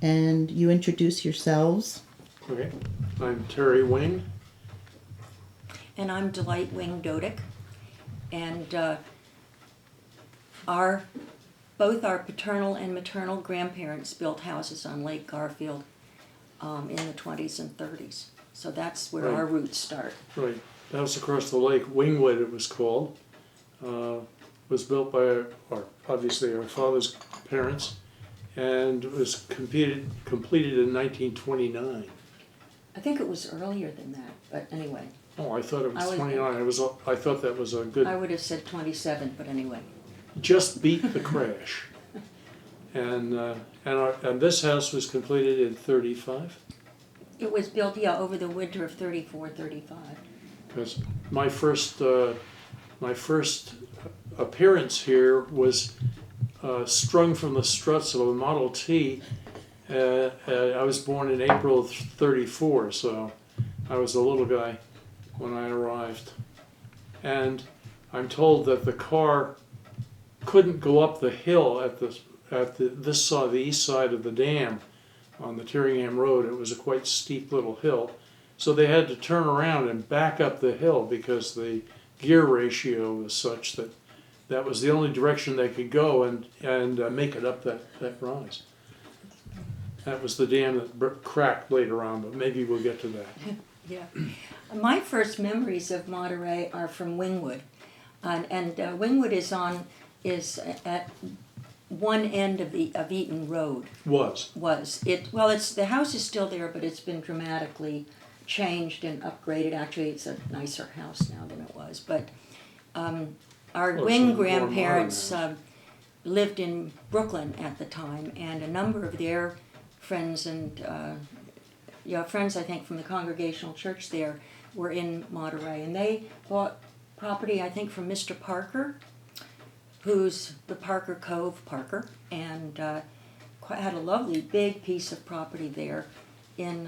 and you introduce yourselves. Okay, I'm Terry Wing. And I'm Delight Wing Dodyk. And both our paternal and maternal grandparents built houses on Lake Garfield in the 20s and 30s. So that's where Right. our roots start. Right, the house across the lake, Wingwood it was called, was built by obviously our father's parents, and was completed in 1929. I think it was earlier than that, but anyway. Oh, I thought it was I was- 29. I thought that was a good. I would have said 27, but anyway. Just beat the crash. And this house was completed in 35. It was built, yeah, over the winter of 34, 35. Because my first appearance here was strung from the struts of a Model T. I was born in April of 34, so I was a little guy when I arrived. And I'm told that the car couldn't go up the hill at this side, the east side of the dam on the Tyringham Road. It was a quite steep little hill. So they had to turn around and back up the hill because the gear ratio was such that that was the only direction they could go and make it up that rise. That was the dam that cracked later on, but maybe we'll get to that. Yeah. My first memories of Monterey are from Wingwood. And Wingwood is at one end of Eaton Road. The house is still there, but it's been dramatically changed and upgraded. Actually, it's a nicer house now than it was. But our Wing grandparents lived in Brooklyn at the time, and a number of their friends and friends, I think, from the Congregational Church there were in Monterey, and they bought property, I think, from Mr. Parker, who's the Parker Cove Parker, and had a lovely big piece of property there in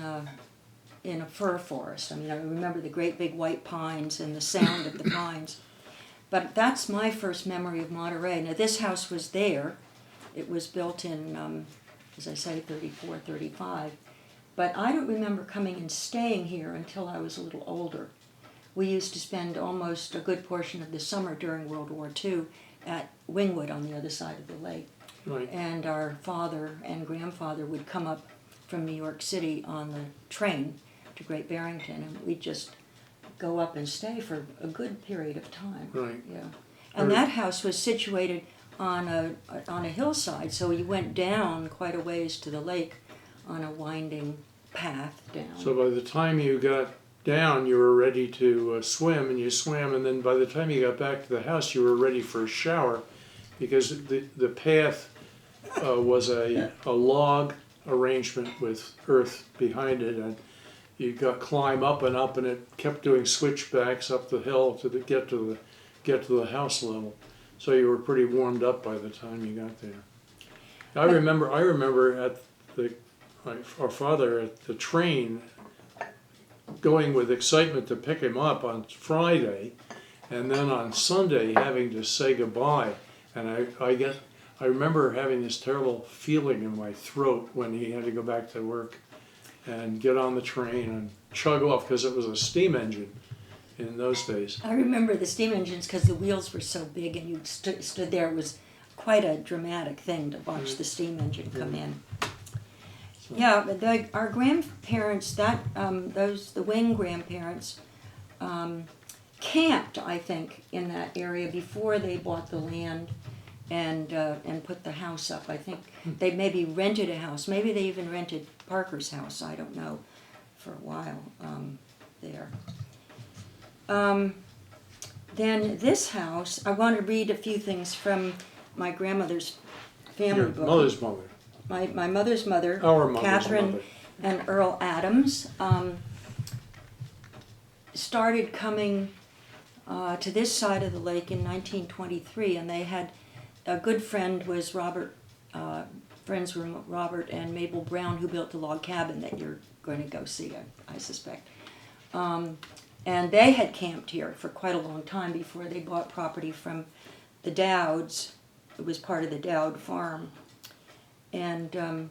a fir forest. I mean, I remember the great big white pines and the sound of the pines. But that's my first memory of Monterey. Now, this house was there. It was built in, as I say, 34, 35. But I don't remember coming and staying here until I was a little older. We used to spend almost a good portion of the summer during World War II at Wingwood on the other side of the lake. Right. And our father and grandfather would come up from New York City on the train to Great Barrington, and we'd just go up and stay for a good period of time. Right. Yeah. And that house was situated on a hillside, so you went down quite a ways to the lake on a winding path down. So by the time you got down, you were ready to swim, and you swam, and then by the time you got back to the house, you were ready for a shower, because the path was a log arrangement with earth behind it, and you got climb up, and it kept doing switchbacks up the hill to get to the house level. So you were pretty warmed up by the time you got there. I remember at our father at the train going with excitement to pick him up on Friday, and then on Sunday having to say goodbye. And I remember having this terrible feeling in my throat when he had to go back to work and get on the train and chug off, because it was a steam engine in those days. I remember the steam engines because the wheels were so big, and you stood there. It was quite a dramatic thing to watch the steam engine come in. Yeah, but our grandparents, the Wing grandparents, camped, I think, in that area before they bought the land and put the house up. I think they maybe rented a house. Maybe they even rented Parker's house. I don't know, for a while there. Then this house, I want to read a few things from my grandmother's family book. Mother's mother. My mother's mother, Our mother's Catherine mother. and Earl Adams, started coming to this side of the lake in 1923, and they had a good friend was friends were Robert and Mabel Brown, who built the log cabin that you're going to go see, I suspect. And they had camped here for quite a long time before they bought property from the Dowds. It was part of the Dowd farm. And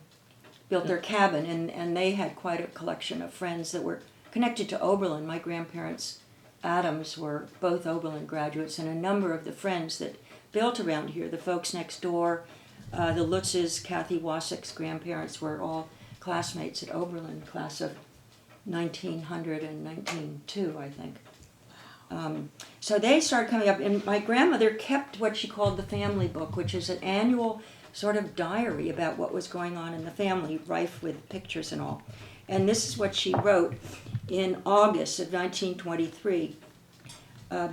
built their cabin, and they had quite a collection of friends that were connected to Oberlin. My grandparents, Adams, were both Oberlin graduates, and a number of the friends that built around here, the folks next door, the Lutzes, Kathy Wasick's grandparents were all classmates at Oberlin, class of 1900 and 1902, I think. So they started coming up, and my grandmother kept what she called the family book, which is an annual sort of diary about what was going on in the family, rife with pictures and all. And this is what she wrote in August of 1923.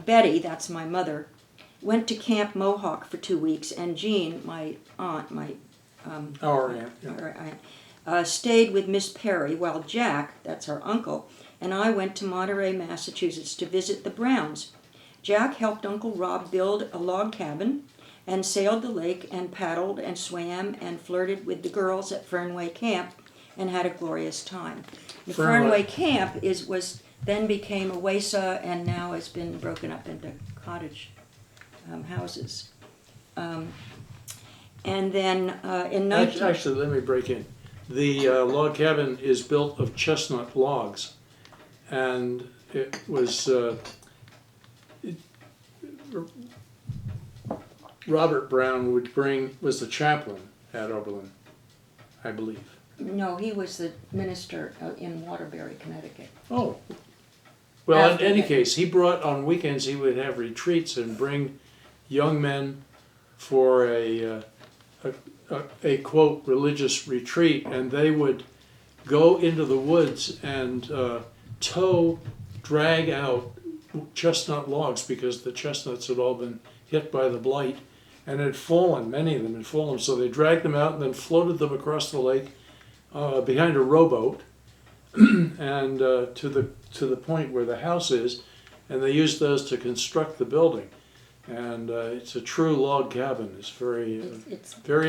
Betty, that's my mother, went to Camp Mohawk for 2 weeks, and Jean, my aunt, Our aunt. Yeah. our aunt, stayed with Miss Perry, while Jack, that's our uncle, and I went to Monterey, Massachusetts to visit the Browns. Jack helped Uncle Rob build a log cabin and sailed the lake and paddled and swam and flirted with the girls at Fernway Camp and had a glorious time. The Fernway Camp then became a WASA and now has been broken up into cottage houses. And then Actually, let me break in. The log cabin is built of chestnut logs, and it was Robert Brown was the chaplain at Oberlin, I believe. No, he was the minister in Waterbury, Connecticut. Oh. Well, in any case, he brought, on weekends, he would have retreats and bring young men for a quote, religious retreat, and they would go into the woods and drag out chestnut logs because the chestnuts had all been hit by the blight and had fallen, many of them had fallen, so they dragged them out and then floated them across the lake behind a rowboat and to the point where the house is, and they used those to construct the building. And it's a true log cabin. It's very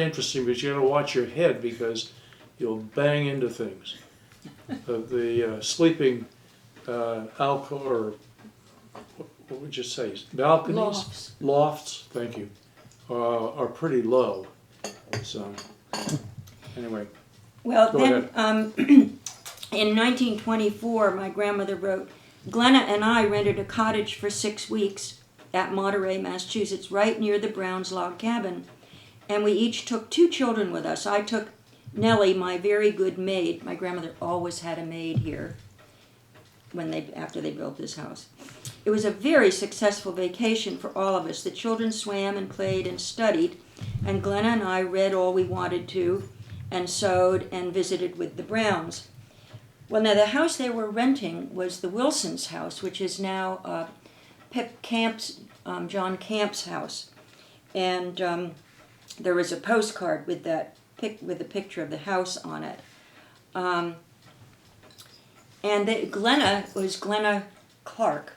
interesting, but you got to watch your head because you'll bang into things. The sleeping alcove, or what would you say, balconies? Lofts, thank you, are pretty low. So, anyway. Well, then in 1924, my grandmother wrote, Glenna and I rented a cottage for 6 weeks at Monterey, Massachusetts, right near the Browns' log cabin. And we each took 2 children with us. I took Nellie, my very good maid. My grandmother always had a maid here after they built this house. It was a very successful vacation for all of us. The children swam and played and studied, and Glenna and I read all we wanted to and sewed and visited with the Browns. Well, now the house they were renting was the Wilsons' house, which is now John Camp's house, and there was a postcard with with a picture of the house on it. And Glenna was Glenna Clark,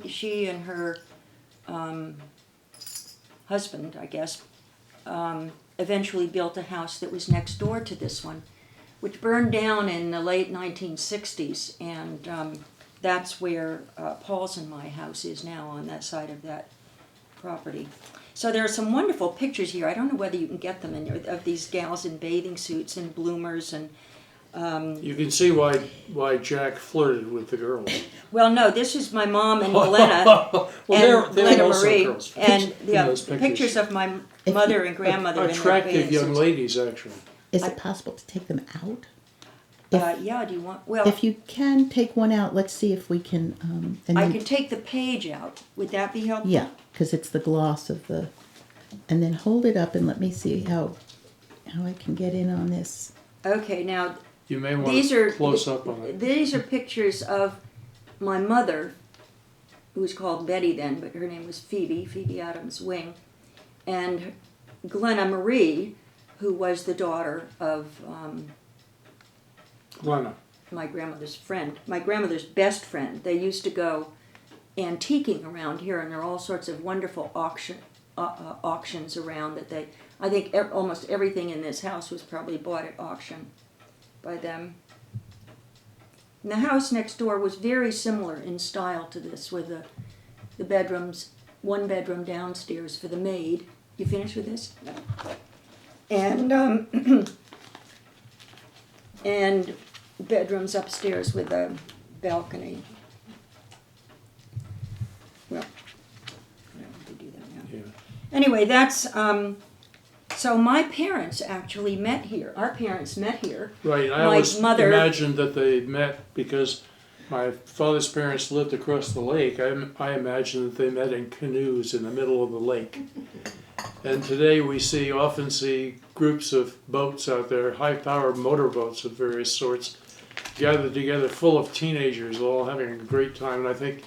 she and her husband, I guess, eventually built a house that was next door to this one, which burned down in the late 1960s, and that's where Paul's and my house is now, on that side of that property. So there are some wonderful pictures here. I don't know whether you can get them of these gals in bathing suits and bloomers and. You can see why Jack flirted with the girls. Well, no, this is my mom and Glenna and Glenna Marie, and the pictures of my mother and grandmother. Attractive young ladies, actually. Is it possible to take them out? Yeah, do you want? Well, if you can take one out, let's see if we can. I can take the page out. Would that be helpful? Yeah, because it's the gloss of the. And then hold it up and let me see how I can get in on this. Okay, now. You may want to close up on it. These are pictures of my mother, who was called Betty then, but her name was Phoebe Adams Wing, and Glenna Marie, who was the daughter of Glenna, my grandmother's friend, my grandmother's best friend. They used to go antiquing around here, and there are all sorts of wonderful auctions around that I think almost everything in this house was probably bought at auction by them. And the house next door was very similar in style to this, with the bedrooms, 1 bedroom downstairs for the maid. You finished with this? No. and and bedrooms upstairs with a balcony. Well, I don't have to do that now. Yeah. Anyway, that's so my parents actually met here. Our parents met here. Right, I My always mother- imagined that they met because my father's parents lived across the lake. I imagined that they met in canoes in the middle of the lake. And today we often see groups of boats out there, high-powered motorboats of various sorts, gathered together full of teenagers all having a great time. And I think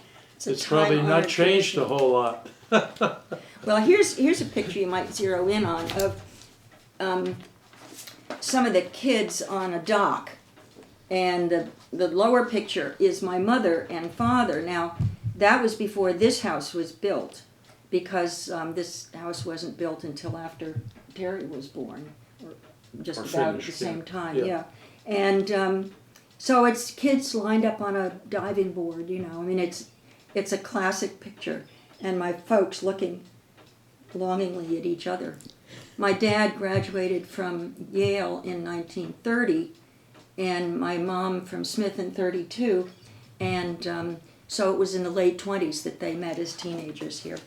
a it's probably not time-honored changed tradition. a whole lot. Well, here's a picture you might zero in on of some of the kids on a dock, and the lower picture is my mother and father. Now, that was before this house was built, because this house wasn't built until after Terry was born, or just Or about at the finished, same yeah. time. Yeah. Yeah, and so it's kids lined up on a diving board. You know, I mean, it's a classic picture, and my folks looking longingly at each other. My dad graduated from Yale in 1930, and my mom from Smith in 32, and so it was in the late 20s that they met as teenagers here.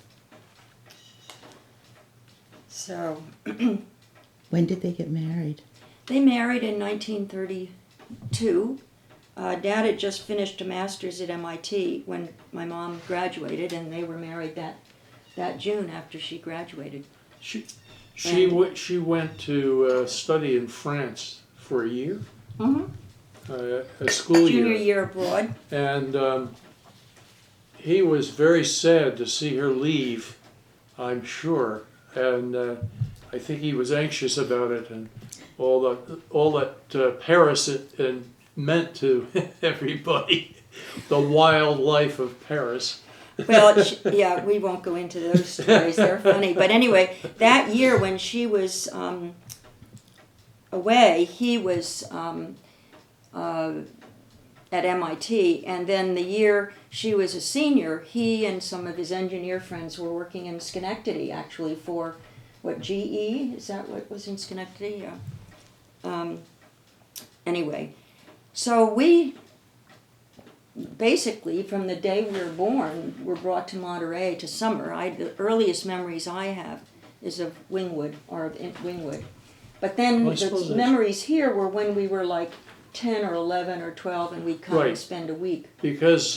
So When did they get married? they married in 1932. Dad had just finished a master's at MIT when my mom graduated, and they were married that June after she graduated. She went to study in France for a year, a school Junior year. year abroad. And he was very sad to see her leave, I'm sure. And I think he was anxious about it, and all that Paris meant to everybody, the wild life of Paris. Well, yeah, we won't go into those stories. They're funny. But anyway, that year when she was away, he was at MIT. And then the year she was a senior, he and some of his engineer friends were working in Schenectady, actually, for, what, GE? Is that what was in Schenectady? Yeah. Anyway, so we... basically, from the day we were born, were brought to Monterey to summer. The earliest memories I have is of Wingwood, But then Well, I suppose the that's- memories here were when we were like 10 or 11 or 12, and we'd come Right. and spend a week. Because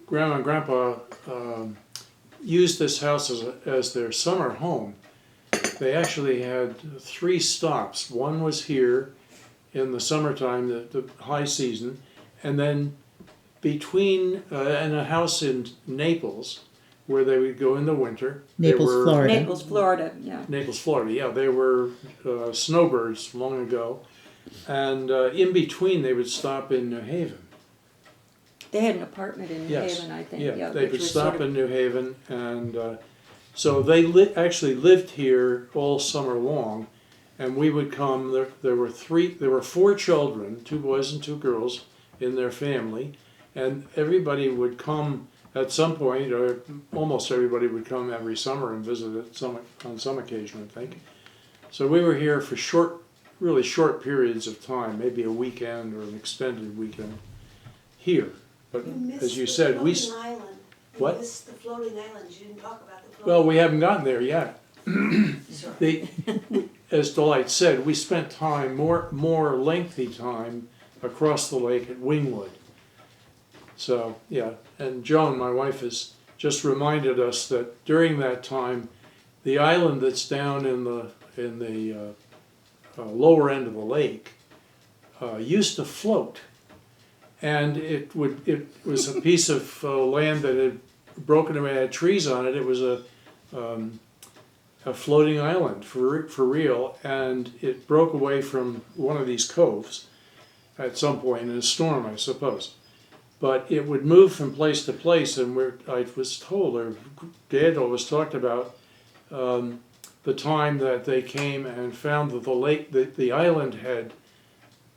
Grandma and Grandpa used this house as their summer home. They actually had 3 stops. One was here in the summertime, the high season, and then between and a house in Naples, where they would go in the winter. Naples, They were, Florida. Naples, Florida, yeah. Naples, Florida. Yeah, they were snowbirds long ago, and in between they would stop in New Haven. They had an apartment in New Yes. Haven, I think. Yeah, they which could was stop sort of- in New Haven, and so they actually lived here all summer long, and we would come. There were 4 children, 2 boys and 2 girls in their family, and everybody would come at some point, or almost everybody would come every summer and visit on some occasion, I think. So we were here for really short periods of time, maybe a weekend or an extended weekend here. But as you said, we... Island. What? You missed the floating islands. You didn't talk about the floating Well, we haven't gotten there yet. Sorry. As Delight said, we spent time, more lengthy time, across the lake at Wingwood. So, yeah, and Joan, my wife, has just reminded us that during that time, the island that's down in the lower end of the lake used to float. And it was a piece of land that had broken away, had trees on it. It was a floating island for real, and it broke away from one of these coves at some point in a storm, I suppose. But it would move from place to place, and I was told, or Dad always talked about, the time that they came and found that the island had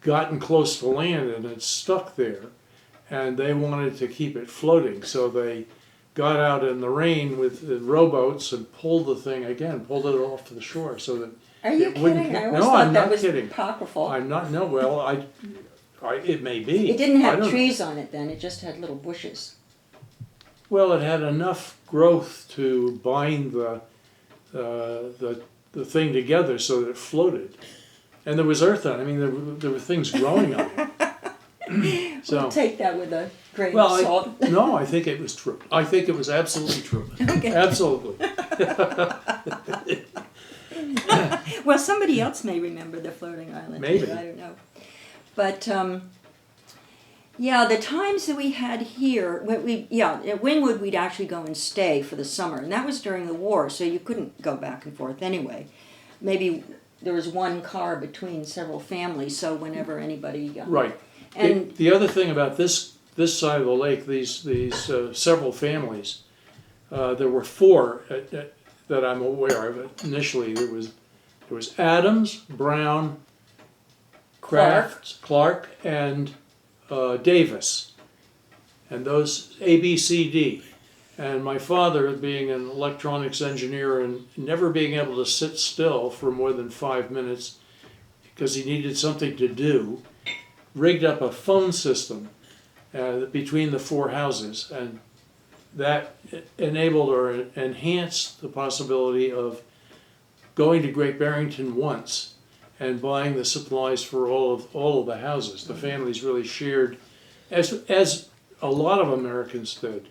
gotten close to land and it stuck there, and they wanted to keep it floating, so they got out in the rain with the rowboats and pulled it off to the shore so that Are you It wouldn't kidding? I ca- always No, thought I'm that not was kidding. apocryphal. I'm not, no, well, it may be. It didn't I have don't- trees on it then, it just had little bushes. Well, it had enough growth to bind the thing together so that it floated. And there was earth on it. I mean, there were things growing on it. So, We'll take that with a grain well, of salt. no, I think it was true. I think it was absolutely true. Okay. Absolutely. Well, somebody else may remember the floating island. Maybe. Too, I don't know. But yeah, the times that we had here, at Wingwood we'd actually go and stay for the summer, and that was during the war, so you couldn't go back and forth anyway. Maybe there was one car between several families, so whenever anybody Right. And The other thing about this side of the lake, these several families, there were four that I'm aware of. Initially, there was Adams, Brown, Clark, and Davis, and those A, B, C, D. And my father, being an electronics engineer and never being able to sit still for more than 5 minutes because he needed something to do, rigged up a phone system between the four houses, and that enabled or enhanced the possibility of going to Great Barrington once and buying the supplies for all of the houses. The families really shared, as a lot of Americans did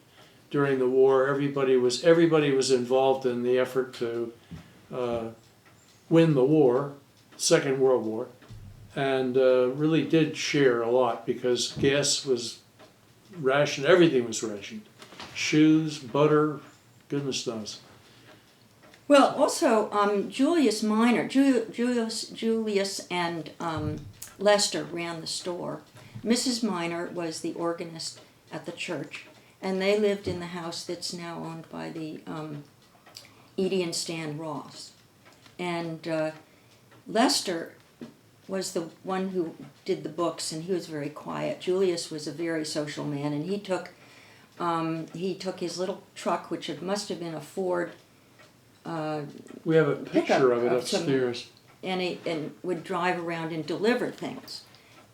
during the war. Everybody was involved in the effort to win the war, Second World War, and really did share a lot because gas was rationed, everything was rationed. Shoes, butter, goodness knows. well, also Julius Minor, Julius and Lester ran the store. Mrs. Minor was the organist at the church, and they lived in the house that's now owned by the Edie and Stan Ross. And Lester was the one who did the books, and he was very quiet. Julius was a very social man, and he took his little truck, which must have been a Ford. We have a picture of it of some- upstairs. And would drive around and deliver things,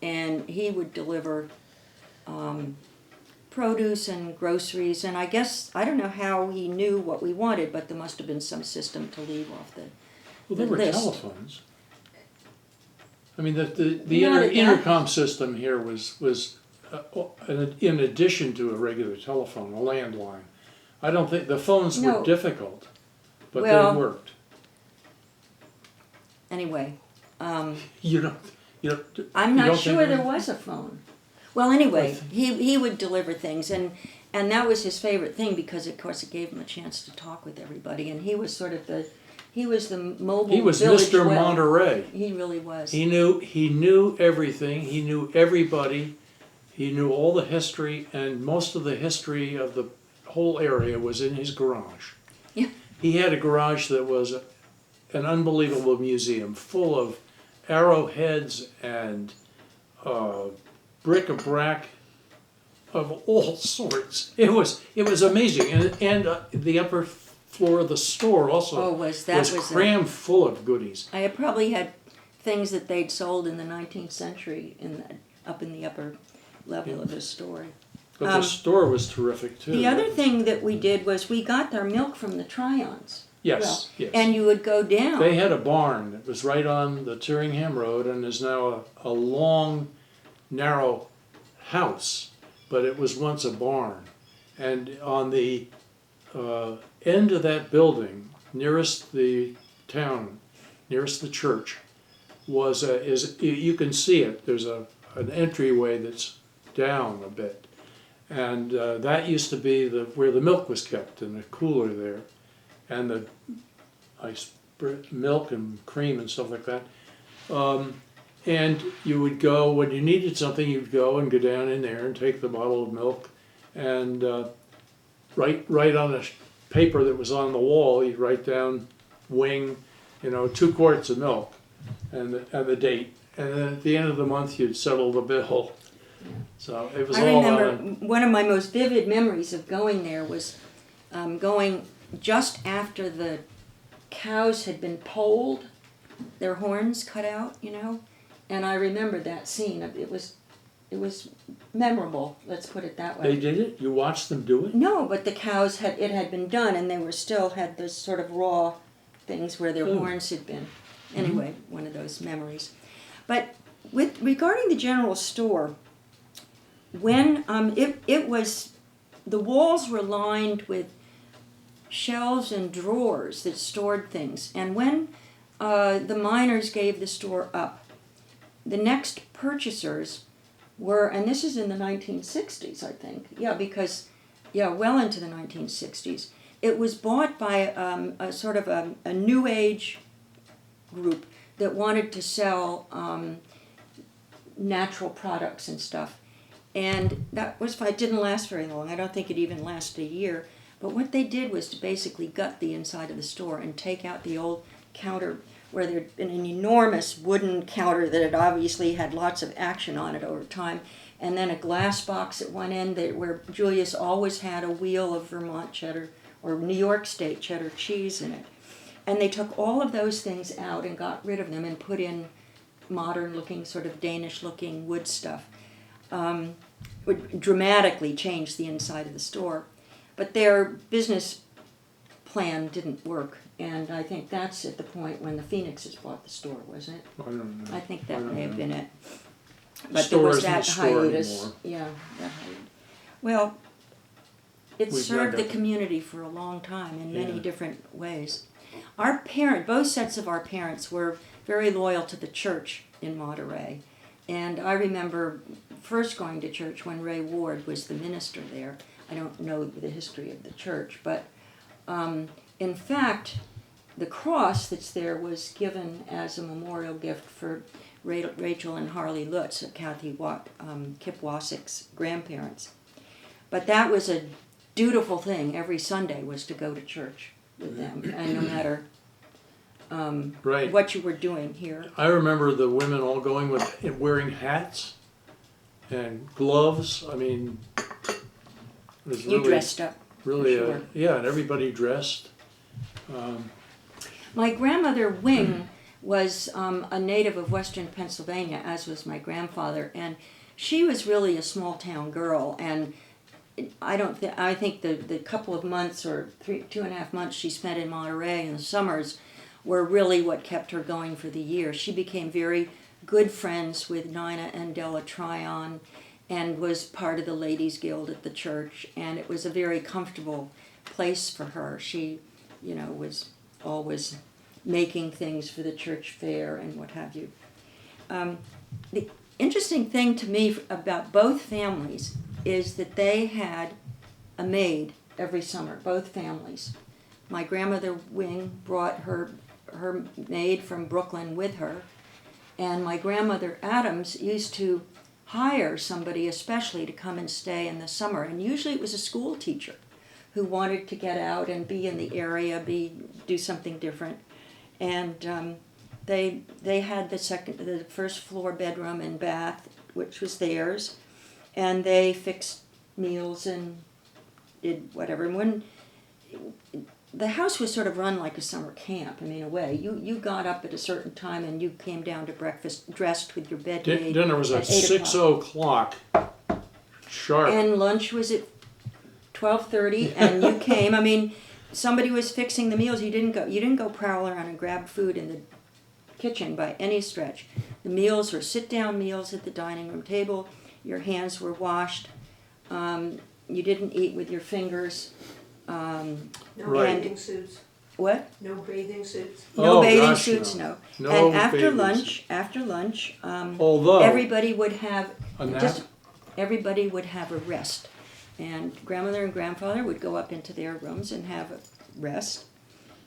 and he would deliver produce and groceries. And I don't know how he knew what we wanted, but there must have been some system to leave off the. Well, there were list. telephones. I mean, the Not at that- intercom system here was in addition to a regular telephone, a landline. I don't think the phones No. were difficult, but Well, they worked. Anyway, You don't. I'm you not don't sure think there was a phone. Well, anyway, I he would deliver things, and that was his favorite thing because, of course, it gave him a chance to talk with everybody, and he was sort of the mobile. He was village Mr. well. Monterey. He really was. He knew everything. He knew everybody. He knew all the history, and most of the history of the whole area was in his garage. Yeah. He had a garage that was an unbelievable museum full of arrowheads and bric-a-brac of all sorts. It was amazing, and the upper floor of the store also was crammed full of goodies. I probably had things that they'd sold in the 19th century up in the upper level of the store. But the store was terrific too. The other thing that we did was we got our milk from the Tryons. Yes, yes. And you would go down. They had a barn that was right on the Tyringham Road and is now a long, narrow house, but it was once a barn. And on the end of that building, nearest the town, nearest the church, you can see it. There's an entryway that's down a bit, and that used to be where the milk was kept in a cooler there. And the milk and cream and stuff like that. And you would go, when you needed something, you'd go down in there and take the bottle of milk and write on a paper that was on the wall, you'd write down Wing, 2 quarts of milk and the date. And then at the end of the month, you'd settle the bill. So it was I all remember on one of my most vivid memories of going there was going just after the cows had been polled their horns cut out, and I remember that scene. It was memorable. Let's put it that way. They did it? You watched them do it? No, but the cows had been done, and they were still had those sort of raw things where their horns had been. Anyway, one of those memories. But regarding the general store, when it was, the walls were lined with shelves and drawers that stored things, and when the miners gave the store up, the next purchasers were, and this is in the 1960s, I think. Well into the 1960s. It was bought by a sort of a new age group that wanted to sell natural products and stuff. And that was fine. It didn't last very long. I don't think it even lasted a year. But what they did was to basically gut the inside of the store and take out the old counter where there'd been an enormous wooden counter that had obviously had lots of action on it over time, and then a glass box at one end where Julius always had a wheel of Vermont cheddar or New York State cheddar cheese in it. And they took all of those things out and got rid of them and put in modern-looking, sort of Danish-looking wood stuff. Would dramatically change the inside of the store. But their business plan didn't work. And I think that's at the point when the Phoenixes bought the store, wasn't it? I don't know. I think that may have know. been it. But Store there was isn't that a store hiatus. anymore. Yeah, that hiatus. Well, it We've served the got- community for a long time in many Yeah. different ways. Both sets of our parents were very loyal to the church in Monterey. And I remember first going to church when Ray Ward was the minister there. I don't know the history of the church, but in fact, the cross that's there was given as a memorial gift for Rachel and Harley Lutz, Kip Wassick's grandparents. But that was a dutiful thing. Every Sunday was to go to church with them, and no matter Right. what you were doing here. I remember the women all going wearing hats and gloves. I mean, it was You really, dressed up. really, sure. yeah, and everybody dressed. My grandmother Wing was a native of Western Pennsylvania, as was my grandfather, and she was really a small town girl. And I think the couple of months or 2.5 months she spent in Monterey in the summers were really what kept her going for the year. She became very good friends with Nina and Della Tryon, and was part of the Ladies' Guild at the church, and it was a very comfortable place for her. She, was always making things for the church fair and what have you. The interesting thing to me about both families is that they had a maid every summer, both families. My grandmother Wing brought her maid from Brooklyn with her, and my grandmother Adams used to hire somebody especially to come and stay in the summer, and usually it was a school teacher who wanted to get out and be in the area, do something different. And they had the first floor bedroom and bath, which was theirs, and they fixed meals and did whatever. And when the house was sort of run like a summer camp, in a way. You got up at a certain time and you came down to breakfast dressed with your bed made Dinner was at 6 o'clock sharp. And lunch was at 12:30, and you came. Somebody was fixing the meals. You didn't go prowl around and grab food in the kitchen by any stretch. The meals were sit-down meals at the dining room table. Your hands were washed. You didn't eat with your fingers. No Right. bathing suits. What? No bathing suits. No bathing gosh, suits, no. No And after bathing lunch, Although everybody would have a nap. everybody would have a rest, and grandmother and grandfather would go up into their rooms and have a rest.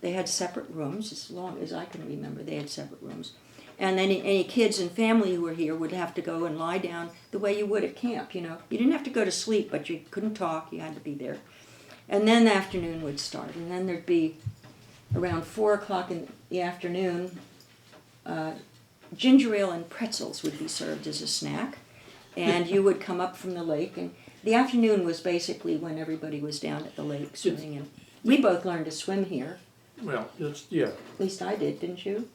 They had separate rooms, as long as I can remember. They had separate rooms, and then any kids and family who were here would have to go and lie down the way you would at camp. You didn't have to go to sleep, but you couldn't talk. You had to be there. And then the afternoon would start, and then there'd be around 4 o'clock in the afternoon, ginger ale and pretzels would be served as a snack, and you would come up from the lake, and the afternoon was basically when everybody was down at the lake swimming, and we both learned to swim here. Well, yeah. At least I did, didn't you?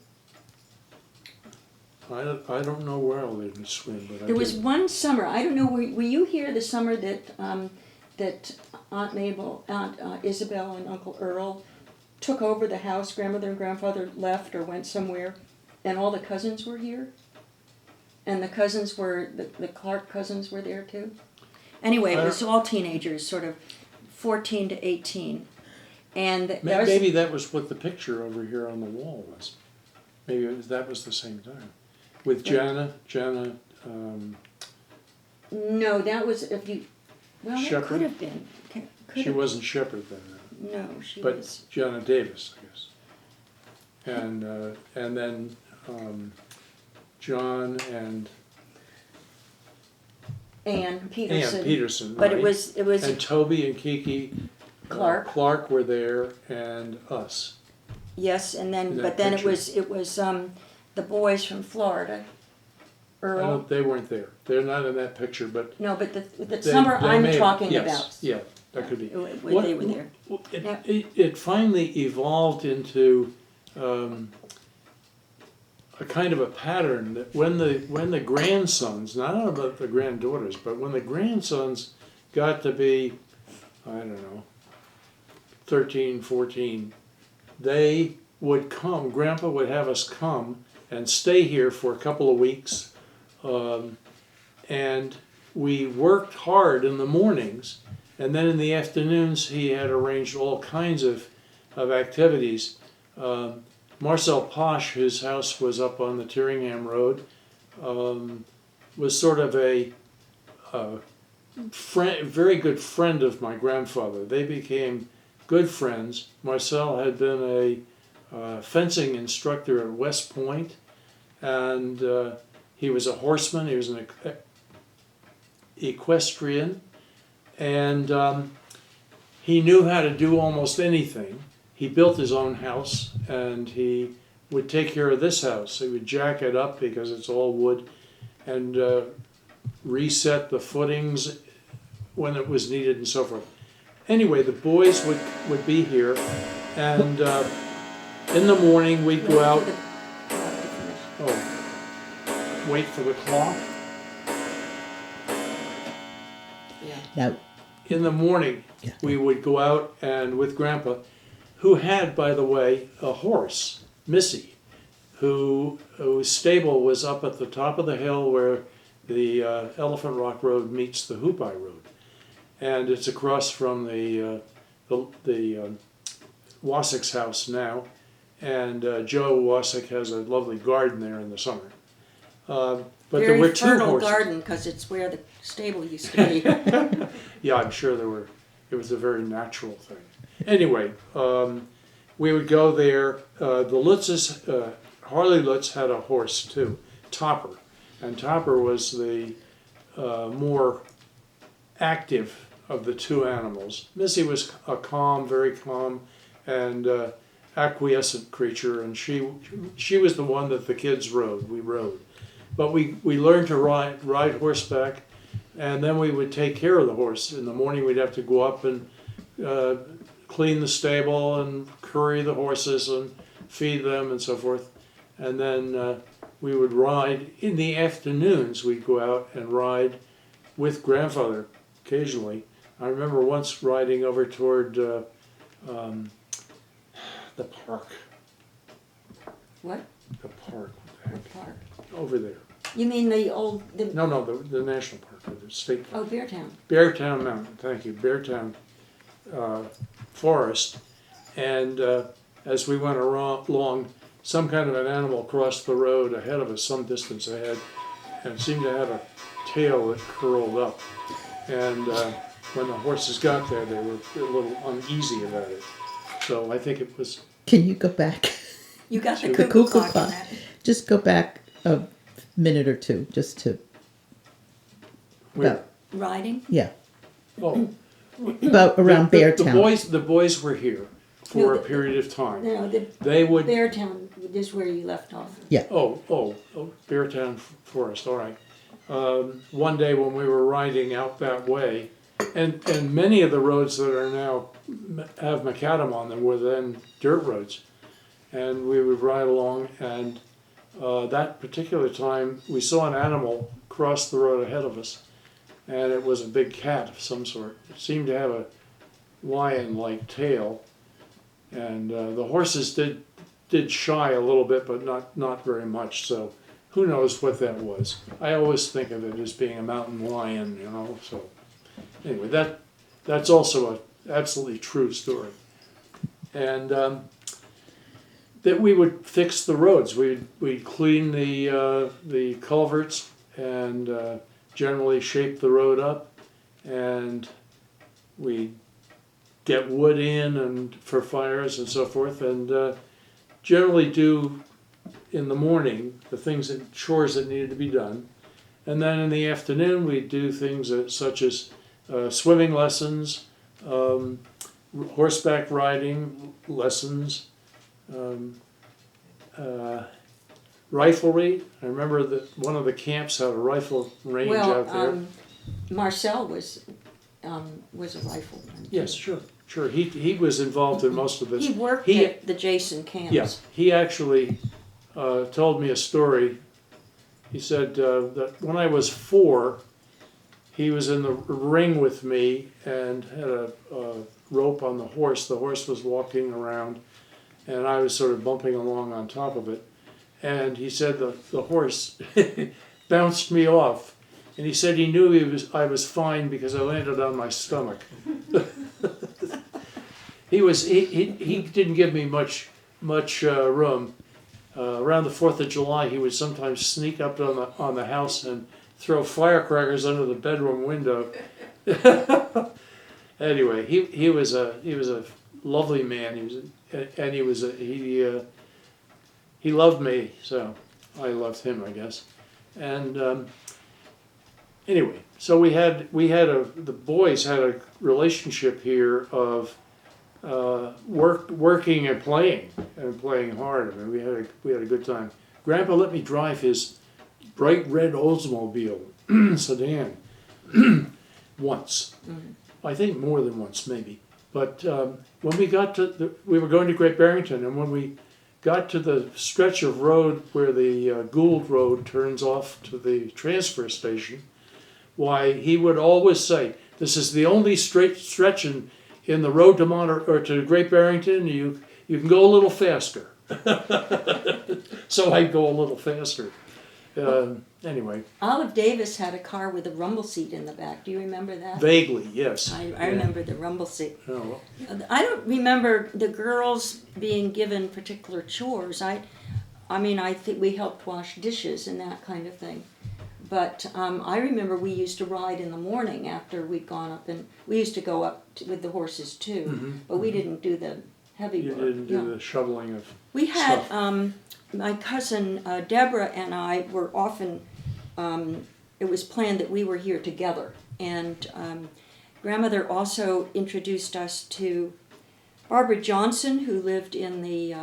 I don't know where they would swim, but There was one summer, I don't know, were you here the summer that, that Aunt Mabel, Aunt Isabel and Uncle Earl took over the house, grandmother and grandfather left or went somewhere, and all the cousins were here? And the cousins were, the Clark cousins were there too? Anyway, it was all teenagers, sort of 14 to 18. And maybe that was what the picture over here on the wall was. Maybe that was the same time. With Jana, no, that was, if you, well, that Shepherd? could have been. She wasn't Shepherd then, No, she but was. Jana Davis, I guess. And then John and Ann Peterson. Ann Peterson, But right? it was And Toby and Kiki Clark were there, and us. yes, and then In that but then picture. it was the boys from Florida. Earl. They weren't there. They're not in that picture, but No, but the summer I'm talking yes, about. Yeah, that could be. They were there. It finally evolved into a kind of a pattern that when the grandsons, not about the granddaughters, but when the grandsons got to be, I don't know, 13, 14, they would come, Grandpa would have us come and stay here for a couple of weeks. And we worked hard in the mornings, and then in the afternoons he had arranged all kinds of activities. Marcel Posh, whose house was up on the Tyringham Road, was sort of a very good friend of my grandfather. They became good friends. Marcel had been a fencing instructor at West Point, and he was a horseman. He was an equestrian, and he knew how to do almost anything. He built his own house, and he would take care of this house. He would jack it up because it's all wood, and reset the footings when it was needed and so forth. Anyway, the boys would be here, and in the morning we'd go out. Oh, wait for the clock. Now, In the morning, Yeah. we would go out and with Grandpa, who had, by the way, a horse, Missy, whose stable was up at the top of the hill where the Elephant Rock Road meets the Hoopie Road, and it's across from the Wassick's house now, and Joe Wassick has a lovely garden there in the summer. But Very there were two fertile horses. garden because it's where the stable used to be. Yeah, I'm sure it was a very natural thing. Anyway, we would go there. The Lutzes, Harley Lutz had a horse too, Topper. And Topper was the more active of the two animals. Missy was a very calm and acquiescent creature, and she was the one that the kids rode. We rode. But we learned to ride horseback, and then we would take care of the horse. In the morning we'd have to go up and clean the stable and curry the horses and feed them and so forth. And then we would ride. In the afternoons we'd go out and ride with Grandfather occasionally. I remember once riding over toward the park. What? The park. What park? Over there. You mean the old? No, the national park, the state park. Oh, Beartown. Beartown Mountain, thank you, Beartown Forest. And as we went along, some kind of an animal crossed the road ahead of us, some distance ahead, and seemed to have a tail that curled up. And when the horses got there, they were a little uneasy about it. So I think it was... can you go back? You got the The cuckoo cuckoo clock. clock. Just go back a minute or two, just to, Where? Riding? yeah, Oh, about around Beartown. The boys were here for No, a period of time. No, the They would... Beartown is where you left off. Oh, Beartown Forest, all right. One day when we were riding out that way, and many of the roads that are now have macadam on them were then dirt roads. And we would ride along, and that particular time, we saw an animal cross the road ahead of us, and it was a big cat of some sort. It seemed to have a lion-like tail, and the horses did shy a little bit, but not very much. So who knows what that was? I always think of it as being a mountain lion, you know. So anyway, that's also a absolutely true story, and that we would fix the roads. We'd clean the culverts and generally shape the road up, and we'd get wood in and for fires and so forth, and generally do in the morning the chores that needed to be done, and then in the afternoon we'd do things such as swimming lessons, horseback riding lessons, riflery. I remember that one of the camps had a rifle range out there. Marcel was a rifleman. Yes, sure. He was involved in most of this. He worked at the Jason camps. Yeah, he actually told me a story. He said that when I was 4, he was in the ring with me and had a rope on the horse. The horse was walking around, and I was sort of bumping along on top of it. And he said the horse bounced me off. And he said he knew I was fine because I landed on my stomach. He didn't give me much room. Around the 4th of July, he would sometimes sneak up on the house and throw firecrackers under the bedroom window. Anyway, he was a lovely man. He loved me, so I loved him, I guess. And anyway, so the boys had a relationship here of working and playing hard. I mean, we had a good time. Grandpa let me drive his bright red Oldsmobile sedan once. Mm-hmm. I think more than once, maybe. But when we got we were going to Great Barrington, and when we got to the stretch of road where the Gould Road turns off to the transfer station, why, he would always say, "This is the only straight stretch in the road to to Great Barrington. You can go a little faster." So I'd go a little faster. Anyway. Olive Davis had a car with a rumble seat in the back. Do you remember that? Vaguely, yes. I remember the rumble seat. Oh. I don't remember the girls being given particular chores. I think we helped wash dishes and that kind of thing. But I remember we used to ride in the morning after we'd gone up, and we used to go up with the horses too. Mm-hmm. But we didn't do the heavy work. You didn't do the shoveling of We had stuff. My cousin Deborah and I were often. It was planned that we were here together, and grandmother also introduced us to Barbara Johnson, who lived in the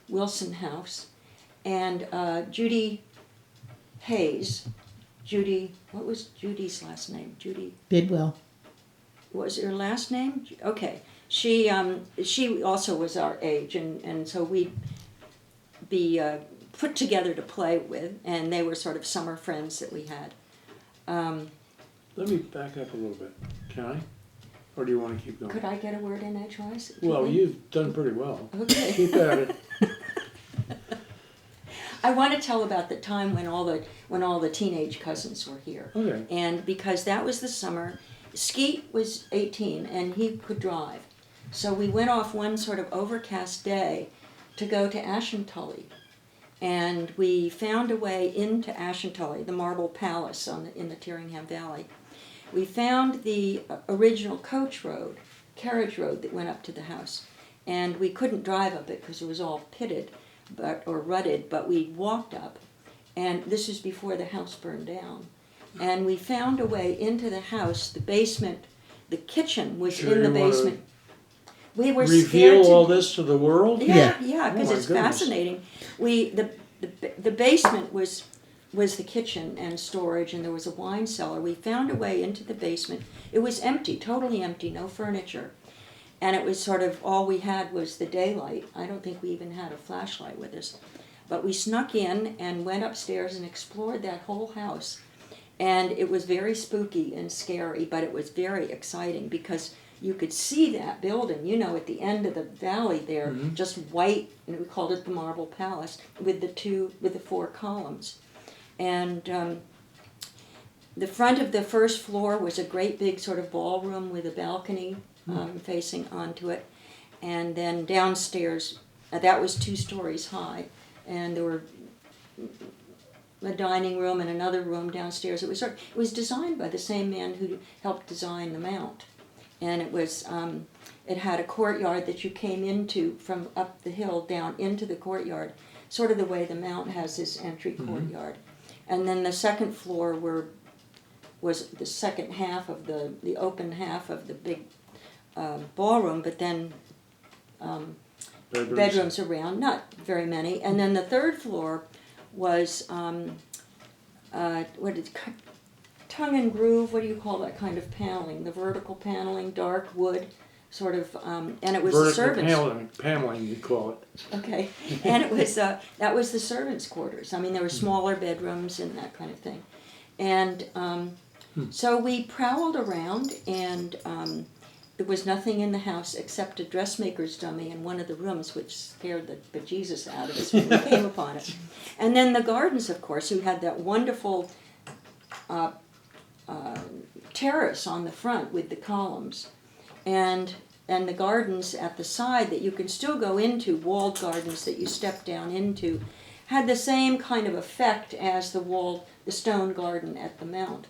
Wilson house, and Judy Hayes. What was Judy's last name? Judy Bidwell. Was her last name? Okay. She also was our age, and so we'd be put together to play with, and they were sort of summer friends that we had. Let me back up a little bit. Can I? Or do you want to keep going? Could I get a word in edgewise? Well, you've done pretty well. Okay. Keep at it. I want to tell about the time when all the teenage cousins were here. Okay. And because that was the summer, Skeet was 18 and he could drive. So we went off one sort of overcast day to go to Ashentully. And we found a way into Ashentully, the Marble Palace in the Tyringham Valley. We found the original coach road, carriage road that went up to the house. And we couldn't drive up it because it was all pitted or rutted, but we walked up. And this was before the house burned down. And we found a way into the house, the basement, the kitchen was in the basement. We were reveal all this to the world? Yeah, because it's goodness. fascinating. The basement was the kitchen and storage, and there was a wine cellar. We found a way into the basement. It was empty, totally empty, no furniture. And it was sort of all we had was the daylight. I don't think we even had a flashlight with us. But we snuck in and went upstairs and explored that whole house. And it was very spooky and scary, but it was very exciting because you could see that building, at the end of the valley there, just white, and we called it the Marble Palace, with the 4 columns. And the front of the first floor was a great big sort of ballroom with a balcony facing onto it. And then downstairs, that was 2 stories high, and there were a dining room and another room downstairs. It was designed by the same man who helped design the Mount, and it had a courtyard that you came into from up the hill down into the courtyard, sort of the way the Mount has this entry courtyard. And then the second floor was the second half of the open half of the big ballroom, but then bedrooms around, not very many. And then the third floor was tongue and groove. What do you call that kind of paneling? The vertical paneling, dark wood, sort of, and it was the servants. Paneling, you call it. Okay, and it was that was the servants' quarters. I mean, there were smaller bedrooms and that kind of thing, and so we prowled around, and there was nothing in the house except a dressmaker's dummy in one of the rooms, which scared the bejesus out of us when we came upon it. And then the gardens, of course, who had that wonderful terrace on the front with the columns, and the gardens at the side that you can still go into, walled gardens that you step down into, had the same kind of effect as the stone garden at the Mount.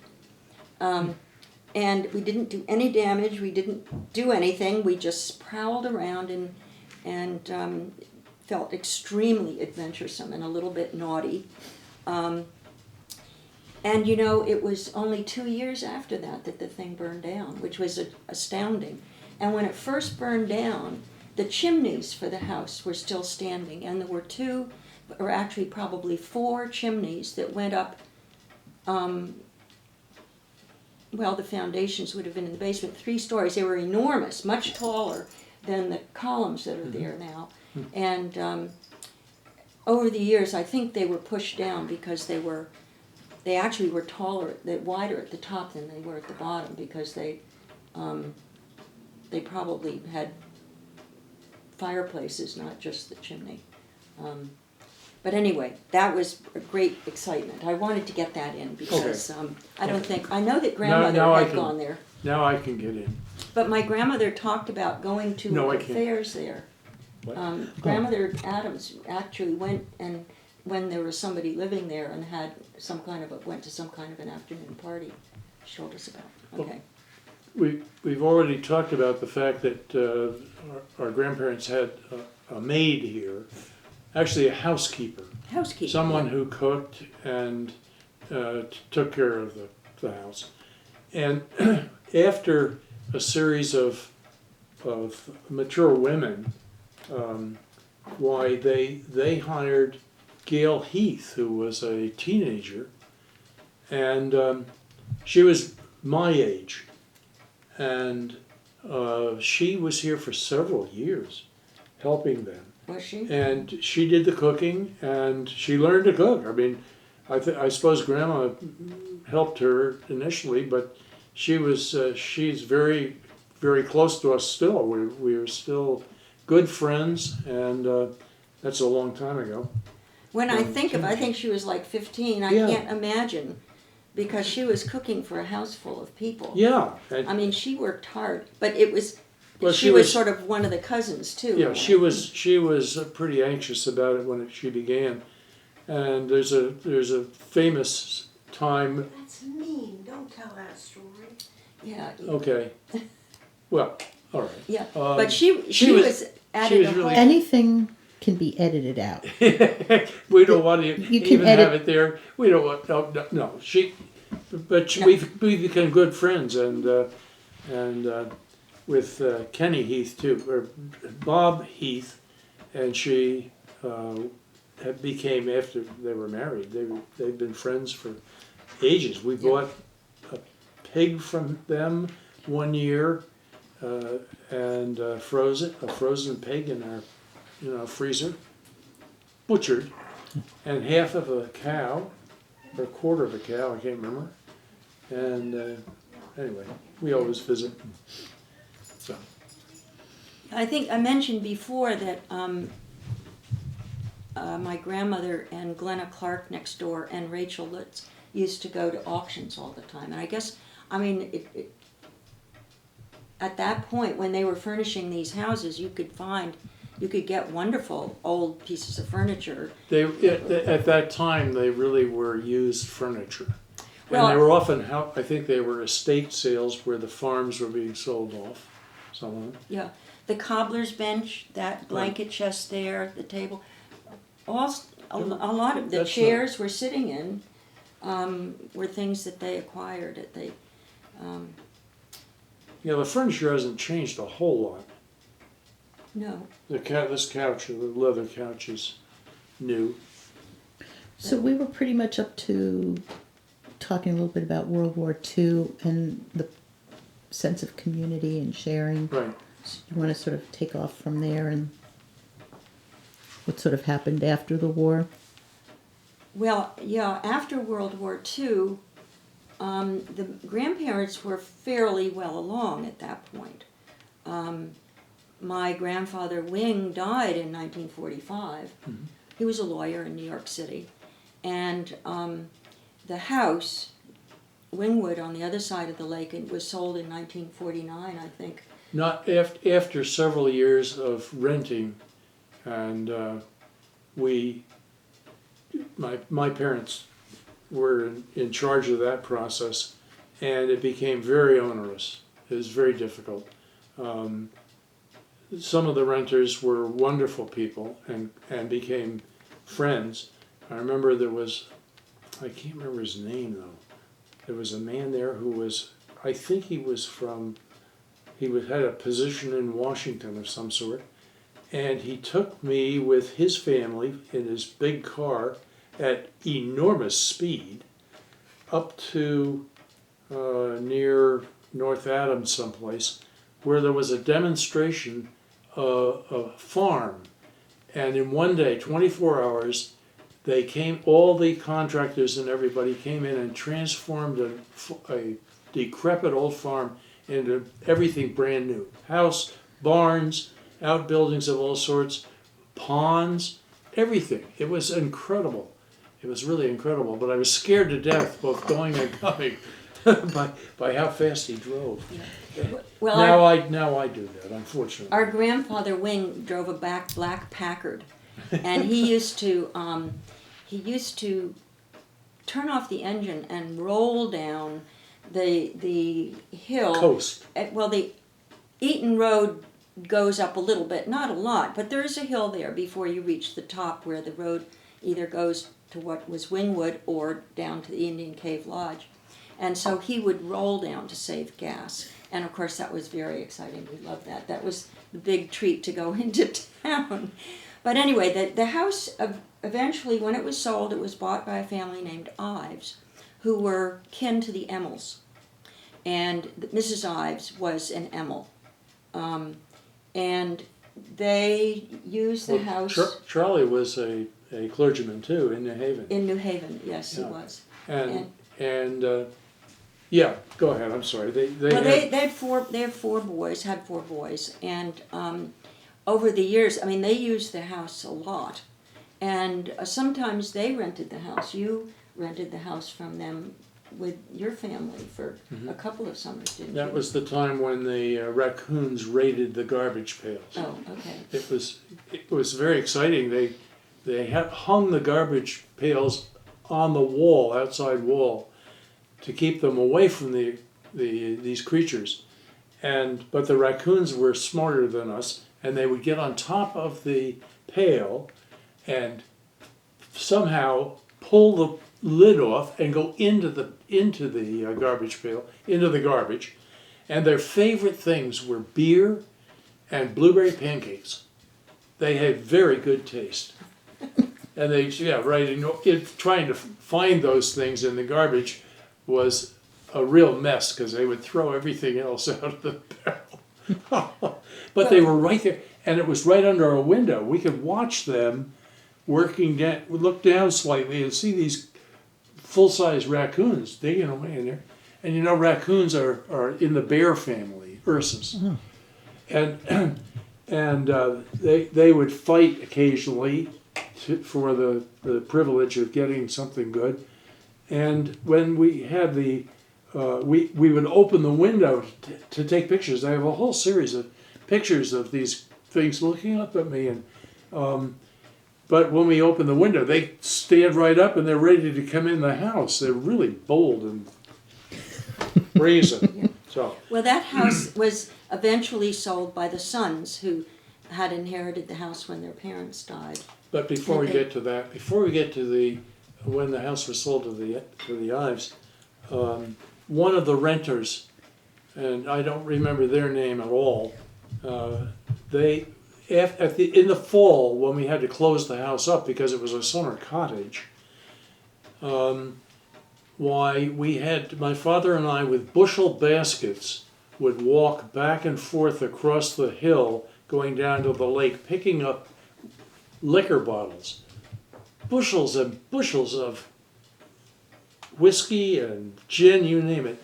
And we didn't do any damage, we didn't do anything, we just prowled around and felt extremely adventuresome and a little bit naughty. And it was only 2 years after that the thing burned down, which was astounding. And when it first burned down, the chimneys for the house were still standing, and there were 2, or actually probably 4 chimneys that went up. The foundations would have been in the basement, 3 stories. They were enormous, much taller than the columns that are there now. And over the years, I think they were pushed down because they actually were wider at the top than they were at the bottom, because they probably had fireplaces, not just the chimney. But anyway, that was a great excitement. I wanted to get that in because I know that grandmother had gone there. Now I can get in. But my grandmother talked about going to the fairs there. Grandmother Adams actually went, and when there was somebody living there, and had went to some kind of an afternoon party. She told us about. Okay. We've already talked about the fact that our grandparents had a maid here. Actually, a housekeeper. Someone who cooked and took care of the house. And after a series of mature women, they hired Gail Heath, who was a teenager, and she was my age. And she was here for several years, helping them. Was she? And she did the cooking, and she learned to cook. I mean, I suppose Grandma helped her initially, but she's very, very close to us still. We're still good friends, and that's a long time ago. When I think she was like 15. I can't imagine, because she was cooking for a house full of people. Yeah. I mean, she worked hard, but it was. Well, she was sort of one of the cousins too. Yeah, she was pretty anxious about it when she began, and there's a famous time. That's mean. Don't tell that story. Yeah. Okay. Well, all right. Yeah, but she was added a whole. Anything can be edited out. We don't want to even edit. have it there. We don't want no. We've become good friends, and with Kenny Heath too, or Bob Heath, and she became, after they were married. They've been friends for ages. We bought a pig from them one year, and a frozen pig in our freezer, butchered, and half of a cow, or a quarter of a cow, I can't remember. And anyway, we always visit. So I think I mentioned before that my grandmother and Glenna Clark next door and Rachel Lutz used to go to auctions all the time. And I guess, I mean, at that point when they were furnishing these houses, you could get wonderful old pieces of furniture. at that time, they really were used furniture. Well, and they were often, I think they were estate sales where the farms were being sold off. Some of them. Yeah, the cobbler's bench, that blanket chest there, the table, a lot of the chairs we're sitting in were things that they acquired. The furniture hasn't changed a whole lot. No. This couch, the leather couch, is new. So we were pretty much up to talking a little bit about World War II and the sense of community and sharing. Right. So you want to sort of take off from there and what sort of happened after the war? Well, yeah, after World War II, the grandparents were fairly well along at that point. My grandfather Wing died in 1945. Mm-hmm. He was a lawyer in New York City. And the house, Wingwood, on the other side of the lake, it was sold in 1949, I think. Not after several years of renting, and my parents were in charge of that process, and it became very onerous. It was very difficult. Some of the renters were wonderful people and became friends. I remember I can't remember his name though. There was a man there who was, I think he had a position in Washington of some sort, and he took me with his family in his big car at enormous speed up to near North Adams someplace, where there was a demonstration of a farm. And in one day, 24 hours, all the contractors and everybody came in and transformed a decrepit old farm into everything brand new. House, barns, outbuildings of all sorts, ponds, everything. It was incredible. It was really incredible, but I was scared to death both going and coming by how fast he drove. Yeah. Well, now I do that, unfortunately. Our grandfather Wing drove a black Packard, and he used to turn off the engine and roll down the hill. Coast. Well, the Eaton Road goes up a little bit, not a lot, but there is a hill there before you reach the top where the road either goes to what was Wingwood or down to the Indian Cave Lodge. And so he would roll down to save gas. And of course that was very exciting. We loved that. That was the big treat to go into town. But anyway, the house, eventually when it was sold, it was bought by a family named Ives, who were kin to the Emmels. And Mrs. Ives was an Emmel. And they used the house... Charlie was a clergyman too in New Haven. In New Haven, yes, yeah. He was. And yeah, go ahead. I'm sorry. They had four boys, and over the years, I mean, they used the house a lot, and sometimes they rented the house. You rented the house from them with your family for a couple of summers, didn't you? That was the time when the raccoons raided the garbage pails. Oh, okay. It was very exciting. They had hung the garbage pails on the outside wall, to keep them away from these creatures, but the raccoons were smarter than us, and they would get on top of the pail and somehow pull the lid off and go into the garbage pail, into the garbage, and their favorite things were beer and blueberry pancakes. They had very good taste. And trying to find those things in the garbage was a real mess because they would throw everything else out of the barrel. But they were right there, and it was right under our window. We could watch them working down, would look down slightly and see these full-size raccoons digging away in there. And you know, raccoons are in the bear family, Ursus. And they would fight occasionally for the privilege of getting something good. And when we had we would open the window to take pictures. I have a whole series of pictures of these things looking up at me. And but when we open the window, they stand right up and they're ready to come in the house. They're really bold and brazen. So. Well, that house was eventually sold by the sons who had inherited the house when their parents died. But before we get to that, before we get to when the house was sold to the Ives, one of the renters, and I don't remember their name at all, in the fall when we had to close the house up because it was a summer cottage, my father and I with bushel baskets would walk back and forth across the hill going down to the lake picking up liquor bottles, bushels and bushels of whiskey and gin, you name it.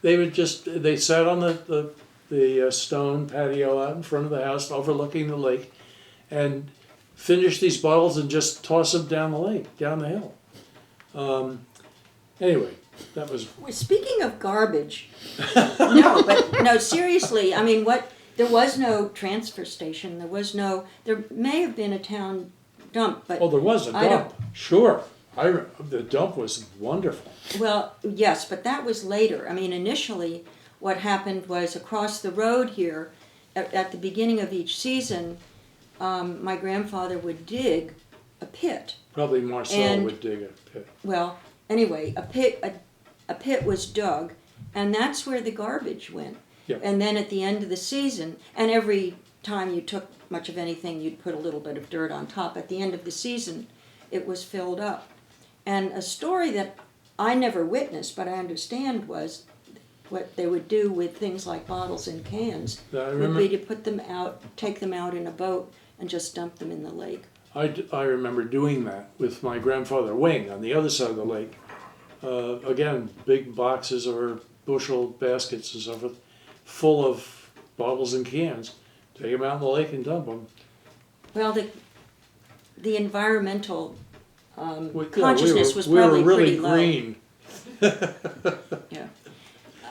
They sat on the stone patio out in front of the house overlooking the lake and finish these bottles and just toss them down the lake, down the hill. Anyway, that was... Speaking of garbage, no, seriously, I mean, there was no transfer station, there may have been a town dump, but... Oh, there was a dump, sure. The dump was wonderful. Well, yes, but that was later. I mean, initially, what happened was across the road here, at the beginning of each season, my grandfather would dig a pit. Probably Marcel would dig a pit. Well, anyway, a pit was dug, and that's where the garbage went. Yep. And then at the end of the season, and every time you took much of anything, you'd put a little bit of dirt on top. At the end of the season, it was filled up. And a story that I never witnessed, but I understand, was what they would do with things like bottles and cans would be to put them out, take them out in a boat, and just dump them in the lake. I remember doing that with my grandfather Wing on the other side of the lake. Again, big boxes or bushel baskets and so forth, full of bottles and cans. Take them out in the lake and dump them. Well, the environmental consciousness was probably really pretty low. Green. Yeah,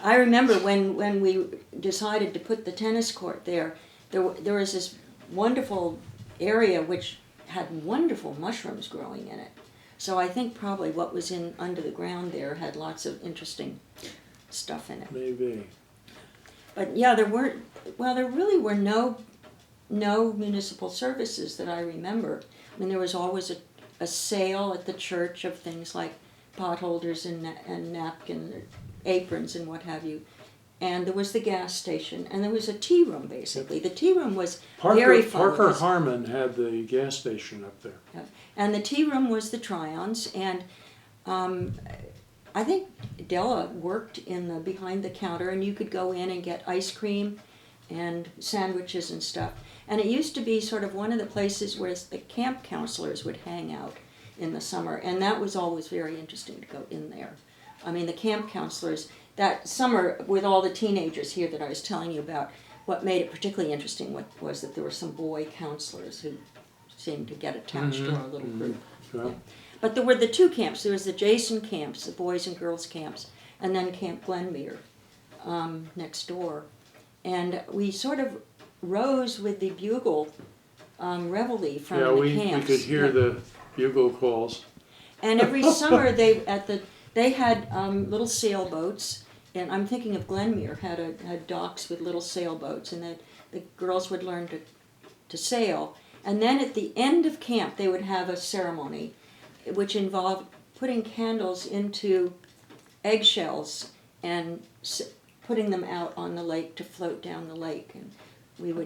I remember when we decided to put the tennis court there was this wonderful area which had wonderful mushrooms growing in it. So I think probably what was under the ground there had lots of interesting stuff in it. Maybe. But yeah, there really were no municipal services that I remember. I mean, there was always a sale at the church of things like potholders and napkins, aprons and what have you. And there was the gas station, and there was a tea room, basically. The tea room was very full. Parker Harmon had the gas station up there. Yeah. And the tea room was the Tryons, and I think Della worked behind the counter, and you could go in and get ice cream and sandwiches and stuff. And it used to be sort of one of the places where the camp counselors would hang out in the summer, and that was always very interesting to go in there. I mean, the camp counselors, that summer with all the teenagers here that I was telling you about, what made it particularly interesting was that there were some boy counselors who seemed to get attached to our little group. Yeah. Yeah. But there were the two camps. There was the Jason camps, the boys and girls camps, and then Camp Glenmere next door. And we sort of rose with the bugle reveille from the camps. We could hear the bugle calls. And every summer they had little sailboats, and I'm thinking of Glenmere had docks with little sailboats, and the girls would learn to sail. And then at the end of camp, they would have a ceremony, which involved putting candles into eggshells and putting them out on the lake to float down the lake. And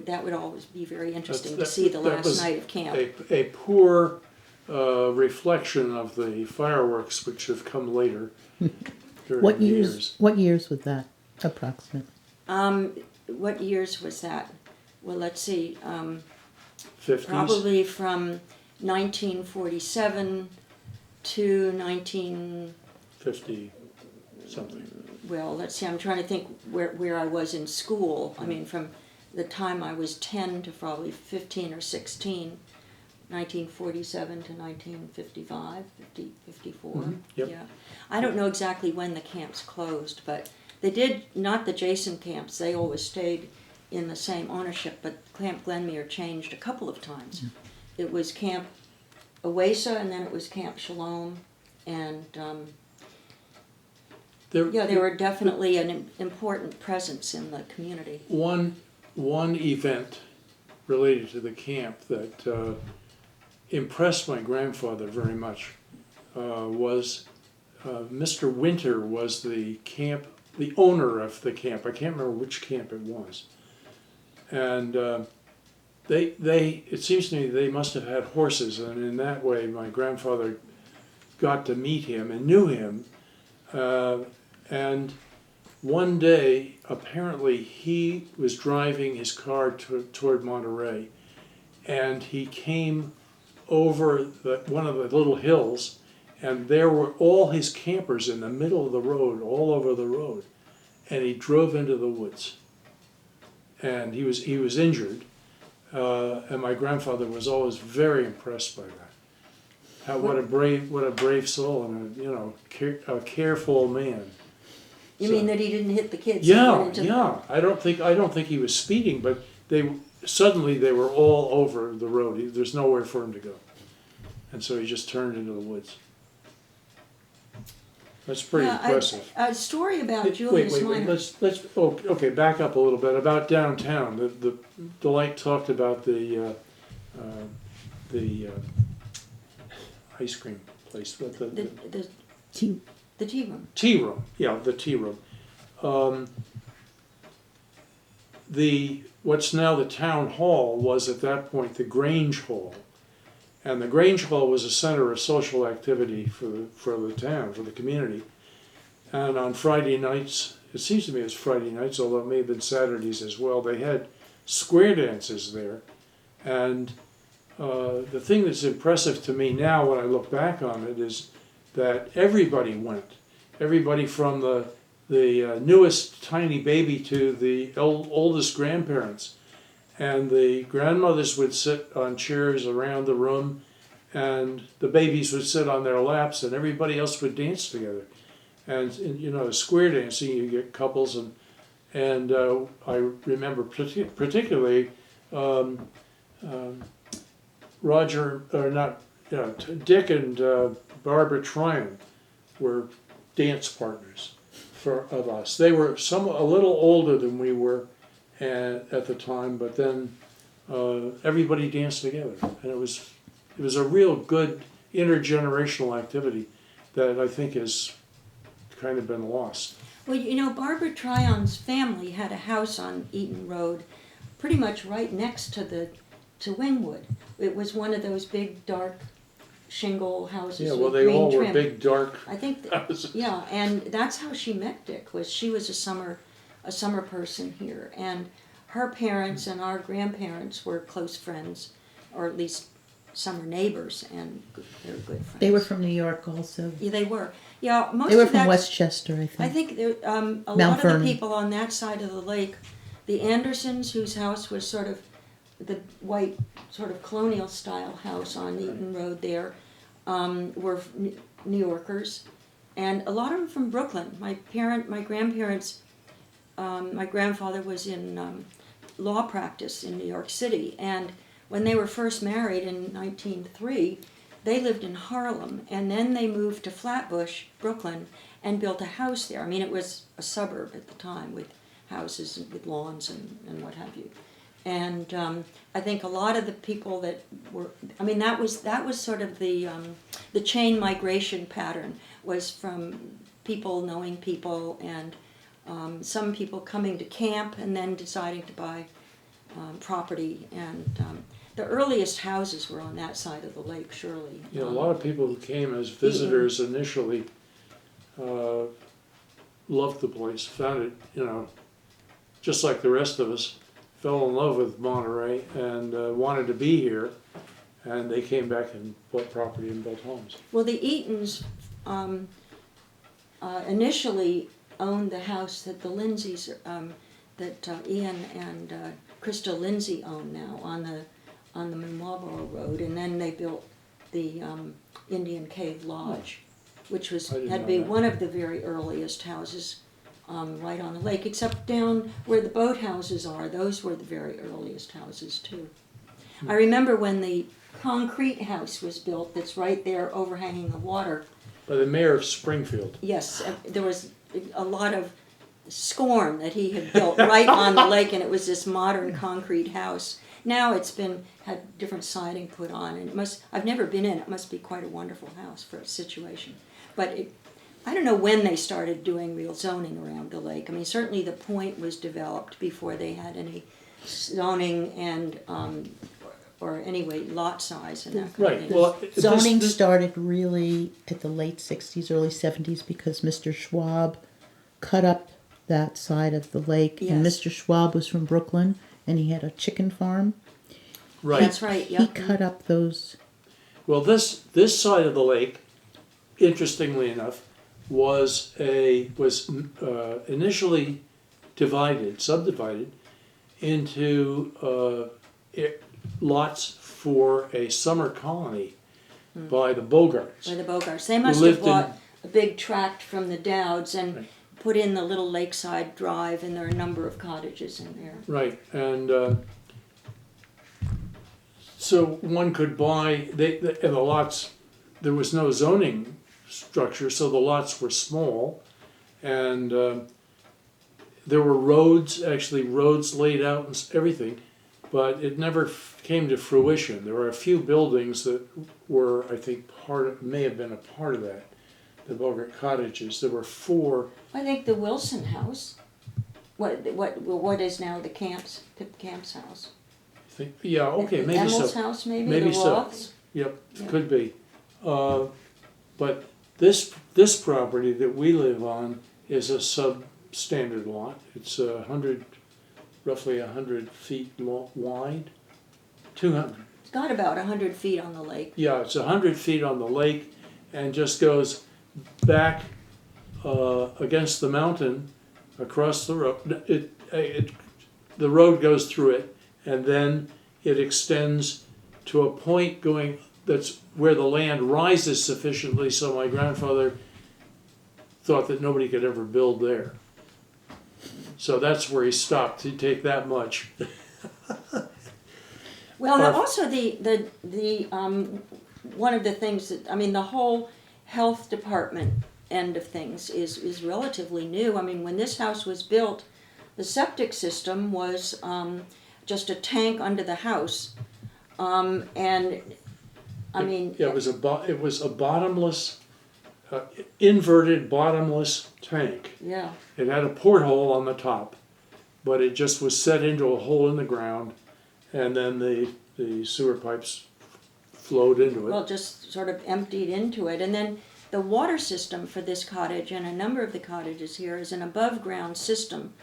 that would always be very interesting to see the last night of camp. A poor reflection of the fireworks which have come later. What years was that, approximate? What years was that? Well, let's see. 50s? Probably from 1947 to 19. 50 something. Well, let's see, I'm trying to think where I was in school. I mean, from the time I was 10 to probably 15 or 16, 1947 to 1955, 54. Mhm, yep. Yeah. I don't know exactly when the camps closed, but they did, not the Jason camps, they always stayed in the same ownership, but Camp Glenmere changed a couple of times. It was Camp Oasa, and then it was Camp Shalom, and they were definitely an important presence in the community. One event related to the camp that impressed my grandfather very much was Mr. Winter was the owner of the camp. I can't remember which camp it was, and it seems to me they must have had horses, and in that way my grandfather got to meet him and knew him. And one day, apparently, he was driving his car toward Monterey, and he came over one of the little hills, and there were all his campers in the middle of the road, all over the road, and he drove into the woods. And he was injured, and my grandfather was always very impressed by that. What a brave soul, and a careful man. You mean that he didn't hit the kids? Yeah. I don't think he was speeding, but suddenly they were all over the road. There's nowhere for him to go, and so he just turned into the woods. That's pretty impressive. A story about Julius Minor. Let's back up a little bit about downtown. The Dodyk talked about the ice cream place. The tea room. Tea room, yeah, the tea room. What's now the town hall was at that point the Grange Hall, and the Grange Hall was a center of social activity for the town, for the community. And on Friday nights, it seems to me it was Friday nights, although it may have been Saturdays as well, they had square dances there. And the thing that's impressive to me now when I look back on it is that everybody went. Everybody from the newest tiny baby to the oldest grandparents. And the grandmothers would sit on chairs around the room, and the babies would sit on their laps, and everybody else would dance together. And square dancing, you get couples, and I remember particularly Dick and Barbara Tryon were dance partners of us. They were a little older than we were at the time, but then everybody danced together, and it was a real good intergenerational activity that I think has kind of been lost. Well, Barbara Tryon's family had a house on Eaton Road, pretty much right next to Wingwood. It was one of those big dark shingle houses. Yeah, well, with they green all trim. were big dark. I think, houses. Yeah, and that's how she met Dick. She was a summer person here, and her parents and our grandparents were close friends, or at least summer neighbors, and they were good friends. They were from New York also. Yeah, they were. Yeah, most They were of from that. Westchester, I think. I think there, a Mount lot of Vernon. the people on that side of the lake, the Andersons, whose house was sort of the white, sort of colonial style house on Eaton Road there, were New Yorkers, and a lot of them from Brooklyn. My grandparents, my grandfather was in law practice in New York City, and when they were first married in 1903, they lived in Harlem, and then they moved to Flatbush, Brooklyn, and built a house there. I mean, it was a suburb at the time with houses and with lawns and what have you. And I think a lot of the people that were, I mean, that was sort of the chain migration pattern, was from people knowing people, and some people coming to camp and then deciding to buy property. And the earliest houses were on that side of the lake, surely. Yeah, a lot of people who came as visitors initially loved the place, found it, just like the rest of us, fell in love with Monterey and wanted to be here. and they came back and bought property and built homes. Well, the Eatons initially owned the house that the Lindsays, that Ian and Crystal Lindsay own now on the Marlborough Road, and then they built the Indian Cave Lodge, which was I didn't had to know be that. one of the very earliest houses right on the lake, except down where the boathouses are. Those were the very earliest houses too. I remember when the concrete house was built that's right there overhanging the water. By the mayor of Springfield. Yes, there was a lot of scorn that he had built right on the lake, and it was this modern concrete house. Now it's had different siding put on, and I've never been in. It must be quite a wonderful house for its situation. But I don't know when they started doing real zoning around the lake. I mean, certainly the point was developed before they had any zoning and or anyway lot size and that kind Right. of thing. Well, Zoning this- started really at the late 60s, early 70s because Mr. Schwab cut up that side of the lake. And Yes. Mr. Schwab was from Brooklyn and he had a chicken farm. right. That's right. He Yep. cut up those. Well, this side of the lake, interestingly enough, was initially subdivided into lots for a summer colony by the Bogarts. By the Bogarts. They must lived have bought a big tract from the Dowds and Right. put in the little lakeside drive, and there are a number of cottages in there. Right, and so one could buy, and the lots, there was no zoning structure, so the lots were small, and there were roads laid out and everything, but it never came to fruition. There were a few buildings that were, I think, may have been a part of that, the Bogart cottages. There were 4. I think the Wilson house, what is now the Pip Camp's house. I think, yeah, okay, maybe Emil's so. house, maybe Maybe the so. Roths. Yep, Yeah. could be. But this property that we live on is a substandard lot. It's roughly 100 feet wide, 200. It's got about 100 feet on the lake. Yeah, it's 100 feet on the lake, and just goes back against the mountain, across the road. The road goes through it, and then it extends to a point that's where the land rises sufficiently so my grandfather thought that nobody could ever build there. So that's where he stopped. He'd take that much. Well, now Or- also the one of the things that, I mean, the whole health department end of things is relatively new. I mean, when this house was built, the septic system was just a tank under the house, and I mean, it was a bottomless, inverted bottomless tank. yeah. It had a porthole on the top, but it just was set into a hole in the ground, and then the sewer pipes flowed into it. Well, just sort of emptied into it. And then the water system for this cottage and a number of the cottages here is an above ground system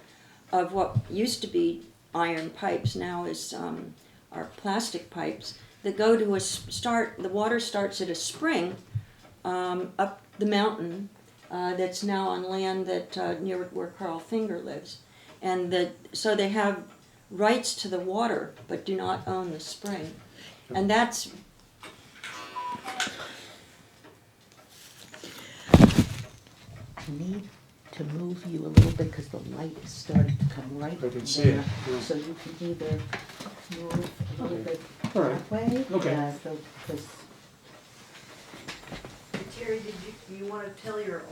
of what used to be iron pipes, now is are plastic pipes that go to the water starts at a spring up the mountain that's now on land that near where Carl Finger lives. And so they have rights to the water but do not own the spring. And that's I need to move you a little bit because the light is starting to come right I can see there. it, yeah. So you can either move a little bit All right. that way. Okay. Yeah, so, 'cause Terry, did you want to tell your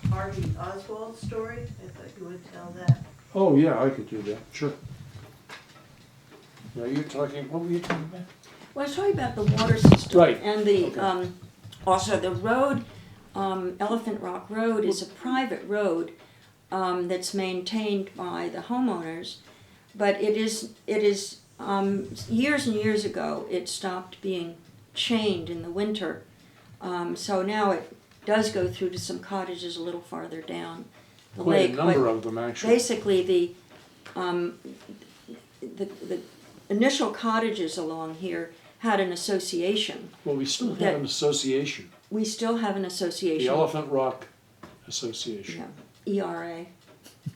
Harvey Oswald story? I thought you would tell that. Oh, yeah, I could do that, sure. Now, what were you talking about? Well, I was talking about the water system. Right. And the, Okay. also the road, Elephant Rock Road is a private road that's maintained by the homeowners, but it is years and years ago, it stopped being chained in the winter. So now it does go through to some cottages a little farther down the Quite lake. a number but of them, actually. basically, the initial cottages along here had an association. Well, we still That- have an association, We still have an the association. Elephant Rock Association. Yeah, ERA.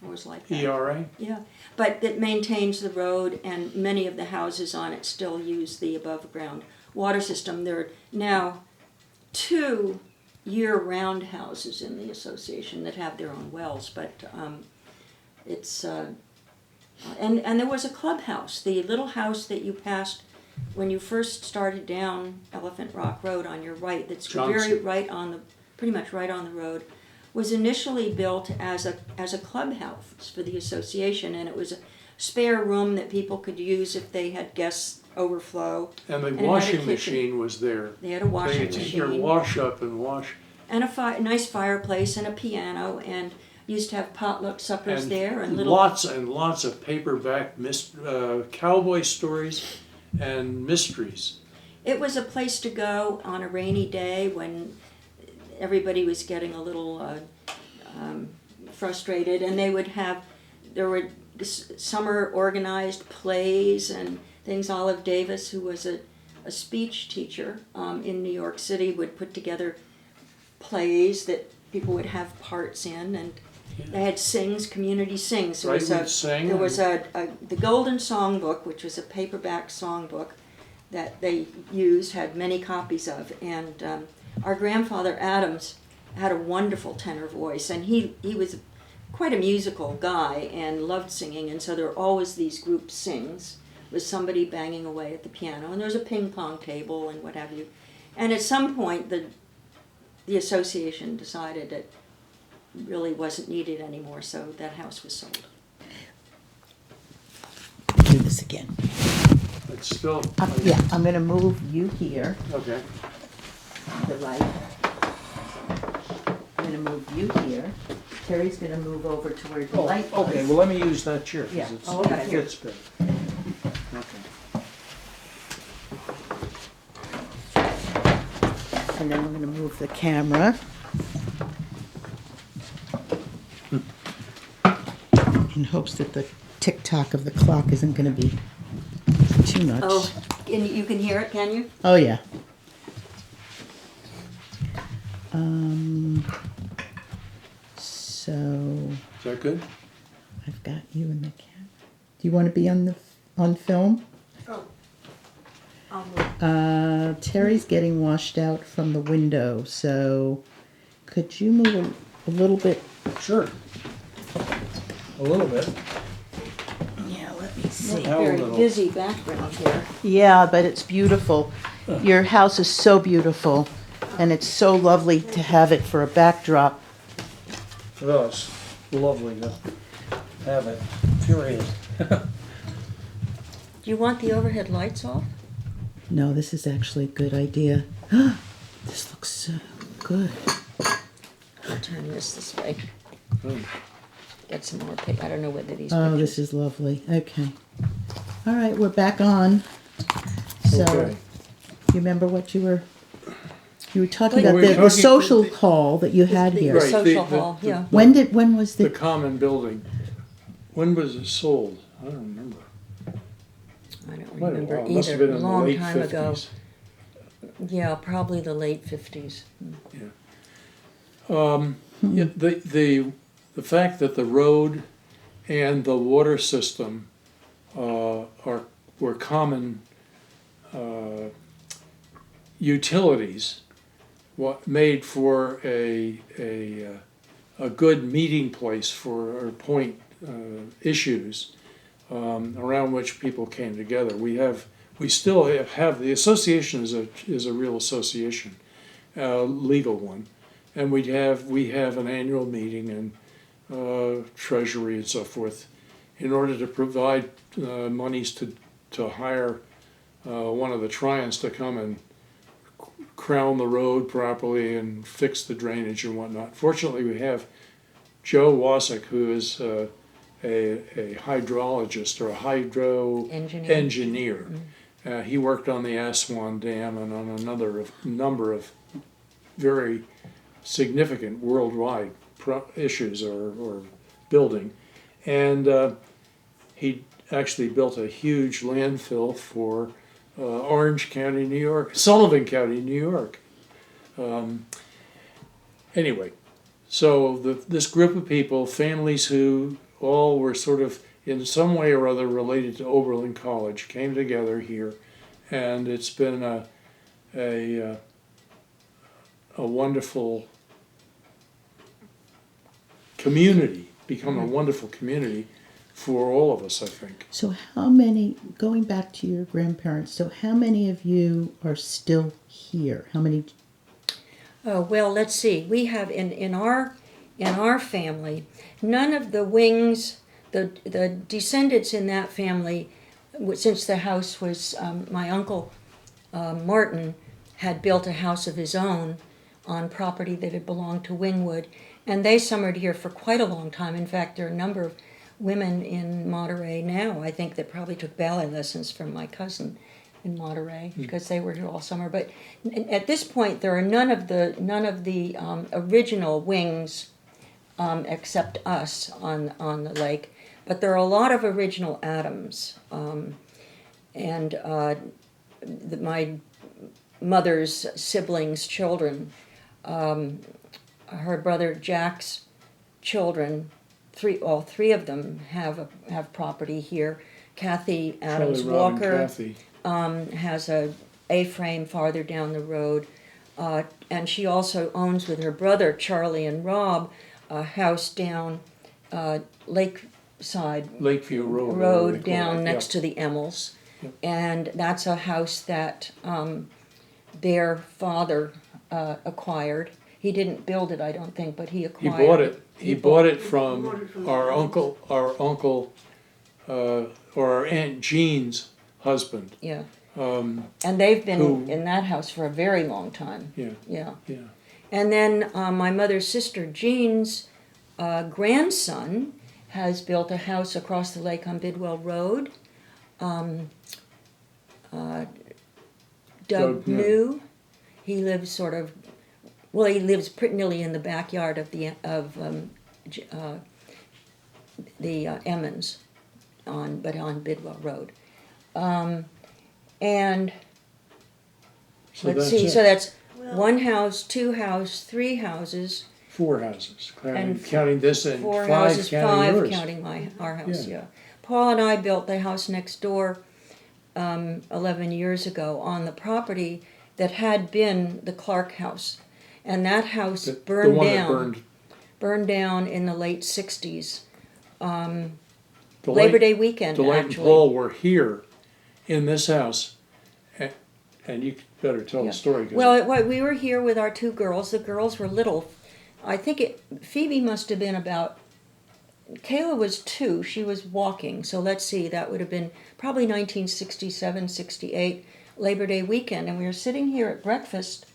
Always like that. ERA? Yeah, but that maintains the road, and many of the houses on it still use the above-ground water system. There are now 2 year-round houses in the association that have their own wells, but it's and there was a clubhouse, the little house that you passed when you first started down Elephant Rock Road on your right. That's Johnson. pretty much right on the road. Was initially built as a clubhouse for the association, and it was a spare room that people could use if they had guest overflow. And the it had a washing kitchen. machine was there. They had a washing So you take your machine wash up and wash. and a nice fireplace and a piano, and used to have potluck suppers there and little. Lots and lots of paperback cowboy stories and mysteries. It was a place to go on a rainy day when everybody was getting a little frustrated, and there were summer organized plays and things. Olive Davis, who was a speech teacher in New York City, would put together plays that people would have parts in, and they had community sings. Right, we'd sing. There was the Golden Songbook, which was a paperback songbook that they used, had many copies of, and our grandfather Adams had a wonderful tenor voice, and he was quite a musical guy and loved singing, and so there were always these group sings with somebody banging away at the piano, and there was a ping pong table and what have you. And at some point the association decided it really wasn't needed anymore, so that house was sold. Do this again. It's still. Yeah, I'm gonna move you here, Okay. the right. I'm gonna move you here. Terry's gonna move over to where the light was. Okay, well, let me use that chair, Yeah. because Oh, okay. it fits better. Okay. And then we're gonna move the camera. In hopes that the tick-tock of the clock isn't gonna be too much. Oh, and you can hear it, can you? Oh, yeah. So Is that good? I've got you in the camera. Do you want to be on film? Oh, I'll move. Terry's getting washed out from the window, so could you move a little bit? Sure. A little bit. Yeah, let me see. How Very little? busy background here. Yeah, but it's beautiful. Your house is so beautiful, and it's so lovely to have it for a backdrop. Well, it's lovely to have it, period. Do you want the overhead lights off? No, this is actually a good idea. This looks so good. I'll turn this way. Hmm. Get some more I don't know whether these Oh, pictures. this is lovely. Okay. All right, we're back on. So, Okay. you remember what you were talking Well, about we were the talking- social hall that you had here. Right, Social hall, yeah. When was The the? common building. When was it sold? I don't remember. I don't Quite a remember while. It must have either. been A in the long late time ago. 50s. Yeah, probably the late 50s. Yeah, the fact that the road and the water system were common utilities, what made for a good meeting place for or point issues around which people came together. We still have the association is a real association, legal one. And we have an annual meeting and treasury and so forth in order to provide monies to hire one of the Trions to come and crown the road properly and fix the drainage and whatnot. Fortunately, we have Joe Wasik, who is a hydrologist or a hydro engineer. He worked on the Aswan Dam and on a number of very significant worldwide issues or building, and he actually built a huge landfill for Orange County, New York, Sullivan County, New York. Anyway, so this group of people, families who all were sort of in some way or other related to Oberlin College, came together here, and it's been a wonderful community, become a wonderful community for all of us, I think. So how many, going back to your grandparents, so how many of you are still here? How many? Well, let's see. We have in our family, none of the Wings, the descendants in that family, since the house was my uncle Martin had built a house of his own on property that had belonged to Wingwood, and they summered here for quite a long time. In fact, there are a number of women in Monterey now, I think, that probably took ballet lessons from my cousin in Monterey because they were here all summer. But at this point, there are none of the original Wings except us on the lake. But there are a lot of original Adams, and my mother's siblings' children, her brother Jack's children. All three of them have property here. Kathy Adams Walker has a A-frame farther down the road, and she also owns with her brother Charlie and Rob a house down Lakeview Road down next to the Emmels, and that's a house that their father acquired. He didn't build it, I don't think, but he acquired. He bought it. He bought it from our uncle, or our Aunt Jean's husband. Yeah. And they've been in that house for a very long time. Yeah. Yeah. Yeah. And then my mother's sister Jean's grandson has built a house across the lake on Bidwell Road. Doug New. He lives he lives pretty nearly in the backyard of the Emmons, on Bidwell Road, and So let's that's see. it. So that's one house, two houses, three houses, 4 houses, and counting this, and 4 5 houses, counting 5 yours. counting our house. Yeah. Yeah. Paul and I built the house next door 11 years ago on the property that had been the Clark house. And that house burned down in the late 60s. Labor Day weekend, Delight actually. and Paul were here in this house, and you better tell the story. Well, we were here with our 2 girls. The girls were little. I think Phoebe must have been about, Kayla was 2. She was walking. So let's see, that would have been probably 1967, 68, Labor Day weekend. And we were sitting here at breakfast,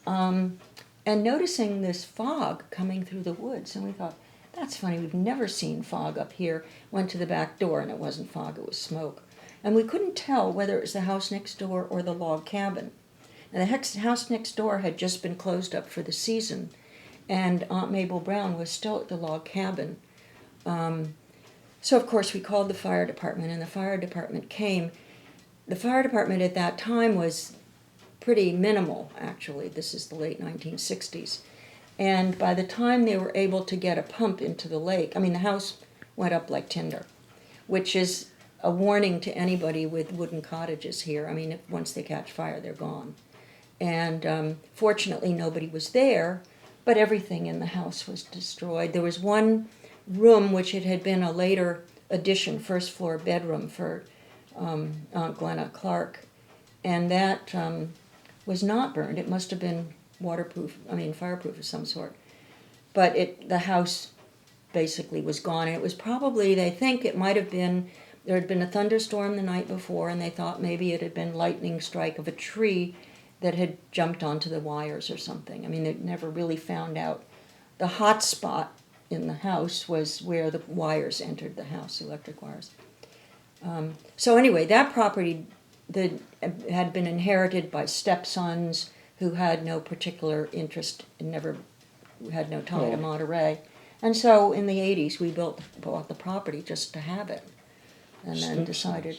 and noticing this fog coming through the woods, and we thought, that's funny, we've never seen fog up here. Went to the back door, and it wasn't fog, it was smoke. And we couldn't tell whether it was the house next door or the log cabin. And the house next door had just been closed up for the season, and Aunt Mabel Brown was still at the log cabin. So, of course, we called the fire department, and the fire department came. The fire department at that time was pretty minimal, actually. This is the late 1960s. And by the time they were able to get a pump into the lake, the house went up like tinder, which is a warning to anybody with wooden cottages here. Once they catch fire, they're gone. And fortunately, nobody was there, but everything in the house was destroyed. There was one room, which it had been a later addition, first floor bedroom for Aunt Glenna Clark, and that was not burned. It must have been fireproof of some sort. But the house basically was gone. And it was probably, they think it might have been, there had been a thunderstorm the night before, and they thought maybe it had been lightning strike of a tree that had jumped onto the wires or something. They never really found out. The hot spot in the house was where the wires entered the house, electric wires. So anyway, that property that had been inherited by stepsons who had no particular interest and never had no tie to Monterey. And so in the 80s, we bought the property just to have it. and then decided.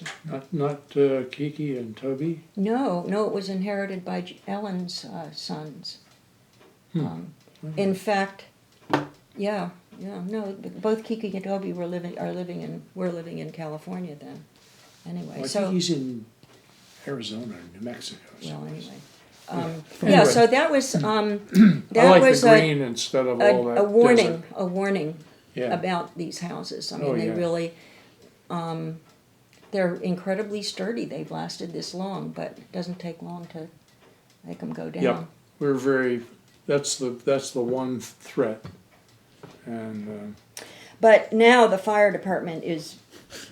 Not Kiki and Toby? No, it was inherited by Ellen's sons. In fact, no, both Kiki and Toby were living in California then. Anyway, Well, I so think he's in Arizona, New Mexico. well, anyway. Anyway. So that was that I like was the green instead of all that a warning, desert. a warning Yeah. about these houses. I mean, Oh, they yeah. really, they're incredibly sturdy. They've lasted this long, but it doesn't take long to make them go down. Yep. We're very. That's the one threat, and But now the fire department is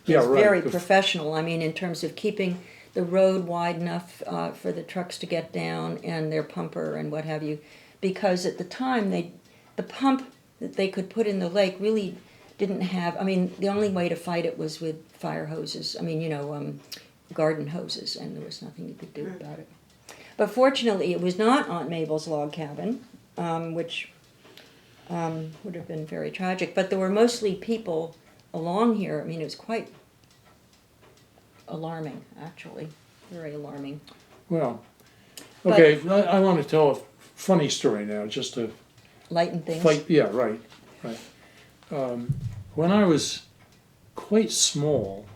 Yeah, right. very The- professional. I mean, in terms of keeping the road wide enough for the trucks to get down and their pumper and what have you, because at the time the pump that they could put in the lake really didn't have. I mean, the only way to fight it was with fire hoses. I mean, garden hoses, and there was nothing you could do about it. But fortunately, it was not Aunt Mabel's log cabin, which would have been very tragic. But there were mostly people along here. I mean, it was quite alarming, actually, very alarming. well, okay. I want to tell a funny story now, just to Lighten things. fight. Yeah, right. When I was quite small,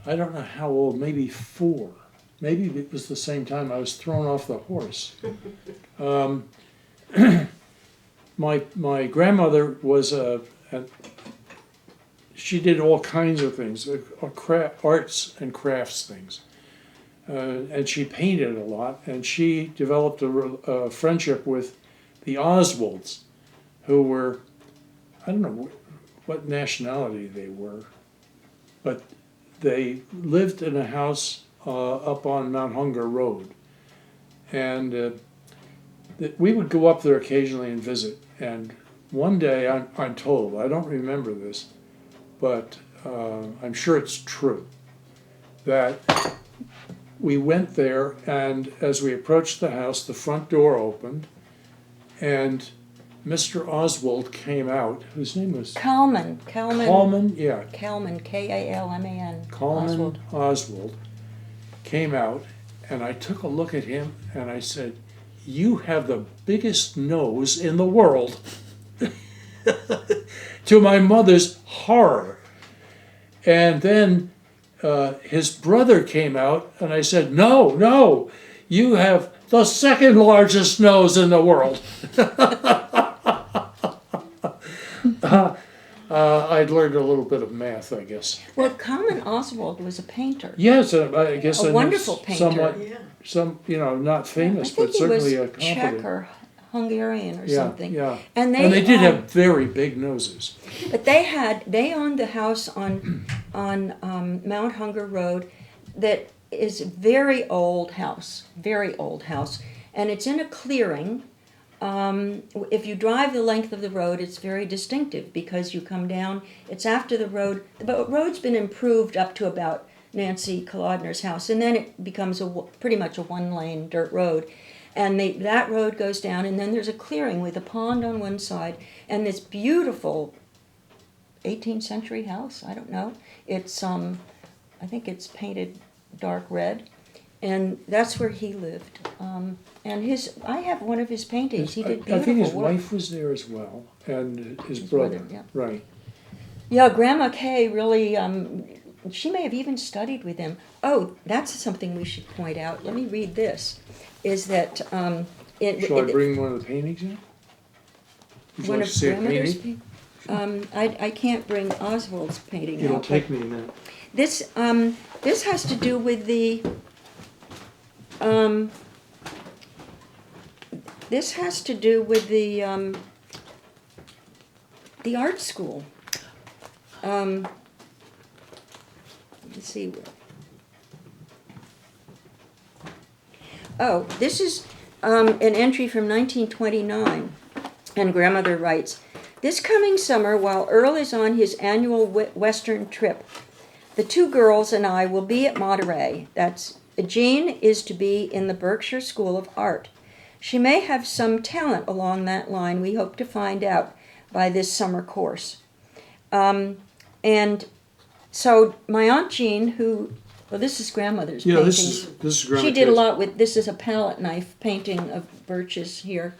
I don't know how old, maybe 4. Maybe it was the same time I was thrown off the horse. My grandmother was she did all kinds of things, arts and crafts things. And she painted a lot, and she developed a friendship with the Oswalds, who were, I don't know what nationality they were, but they lived in a house up on Mount Hunger Road. And we would go up there occasionally and visit. And one day, I'm told, I don't remember this, but I'm sure it's true, that we went there, and as we approached the house, the front door opened, and Mr. Oswald came out, whose name was Kalman, yeah, Kalman, K-A-L-M-A-N. Kalman Oswald came out, and I took a look at him, and I said, "You have the biggest nose in the world." To my mother's horror. And then his brother came out, and I said, no, you have the second largest nose in the world. I'd learned a little bit of math, I guess. Well, Kalman Oswald was a painter. Yes, I guess A I wonderful know painter. Yeah. not I famous, think but he was certainly a Czech competent. or Hungarian or Yeah, something. yeah. And And they did have very big noses. But they owned the house on Mount Hunger Road that is a very old house, and it's in a clearing. If you drive the length of the road, it's very distinctive because you come down. It's after the road. The road's been improved up to about Nancy Kolodner's house, and then it becomes pretty much a one-lane dirt road. And that road goes down, and then there's a clearing with a pond on one side, and this beautiful 18th century house. I don't know. It's I think it's painted dark red, and that's where he lived. And I have one of his paintings. He did beautiful I think his work. wife was there as well, and his brother. yeah. Right. Yeah, Grandma Kay really. She may have even studied with him. Oh, that's something we should point out. Let me read this. Is that Shall I bring one of the paintings in? Would you one like of to see a grandmother's painting? I can't bring Oswald's painting It'll out. take me a minute. This has to do with the the art school. Let's see. Oh, this is an entry from 1929, and grandmother writes, "This coming summer, while Earl is on his annual Western trip, the 2 girls and I will be at Monterey. Jean is to be in the Berkshire School of Art. She may have some talent along that line. We hope to find out by this summer course." And So my Aunt Jean, well, this is grandmother's Yeah, painting. this is Grandma She did a Kay's. lot with, this is a palette knife painting of birches here.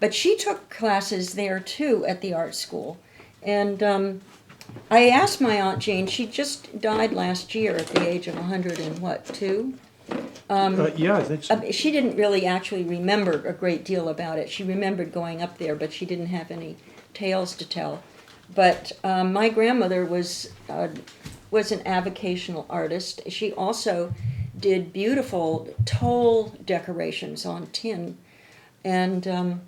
But she took classes there too at the art school. And I asked my Aunt Jean, she just died last year at the age of 102. Yeah, I think so. She didn't really actually remember a great deal about it. She remembered going up there, but she didn't have any tales to tell. But my grandmother was an avocational artist. She also did beautiful toll decorations on tin. And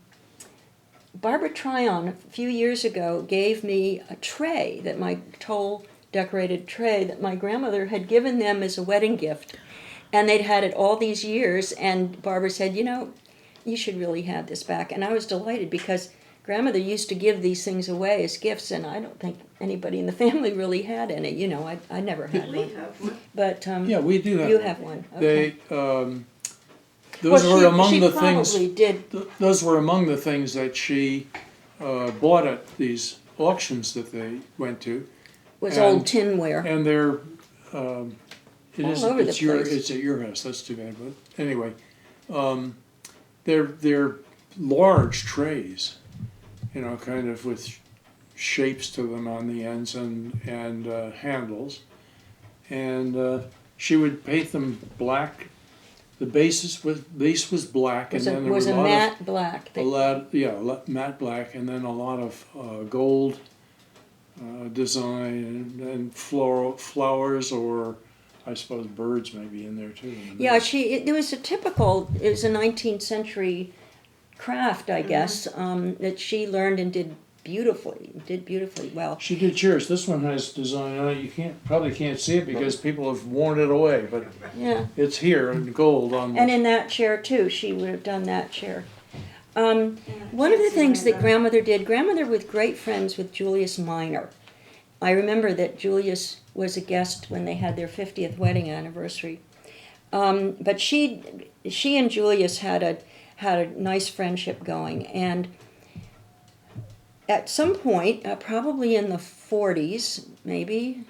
Barbara Tryon, a few years ago, gave me a tray, that my toll decorated tray that my grandmother had given them as a wedding gift. And they'd had it all these years, and Barbara said, you should really have this back. And I was delighted because grandmother used to give these things away as gifts, and I don't think anybody in the family really had any. I never had We one. have one. But Yeah, we do have you one. have one. Okay. Those were among she the probably things. did. Those were among the things that she bought at these auctions that they went to, Was and- old tinware. and they're. It All is. over the It's your. place. It's at your house. That's too bad. But anyway, they're large trays, kind of with shapes to them on the ends and handles, and she would paint them black. The base was black, Was and a, then there was was a a lot matte black. of matte black, and then a lot of gold design and flowers, or I suppose birds maybe in there too. Yeah, it was it was a 19th century craft, I guess, that she learned and did beautifully well. She did chairs. This one has design on it. You probably can't see it because people have worn it away, but Yeah. it's here in gold on. And in that chair too, she would have done that chair. One of the things that grandmother did, grandmother was great friends with Julius Minor. I remember that Julius was a guest when they had their 50th wedding anniversary. But she and Julius had a nice friendship going, and at some point, probably in the 40s, maybe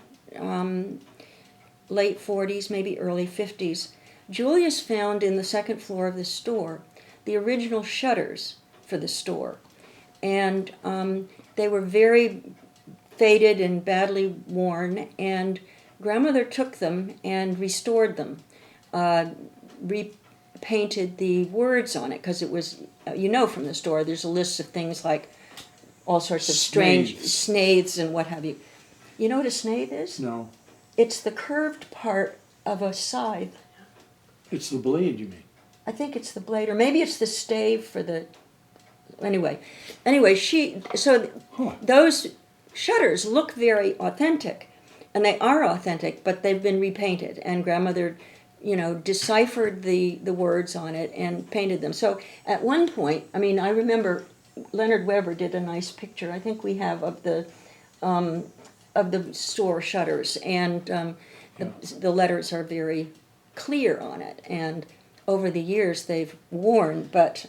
late 40s, maybe early 50s, Julius found in the second floor of the store the original shutters for the store. And they were very faded and badly worn, and grandmother took them and restored them, repainted the words on it, because it was, from the store, there's a list of things like all sorts of strange snathes and what have you. You know what a snathe is? No, It's the curved part of a scythe. it's the blade. You mean? I think it's the blade, or maybe it's the stave for the. Anyway, those shutters look very authentic, and they are authentic, but they've been repainted, and grandmother, deciphered the words on it and painted them. So at one point, I remember Leonard Weber did a nice picture, I think we have, of the store shutters, and the letters are very clear on it, and over the years they've worn, but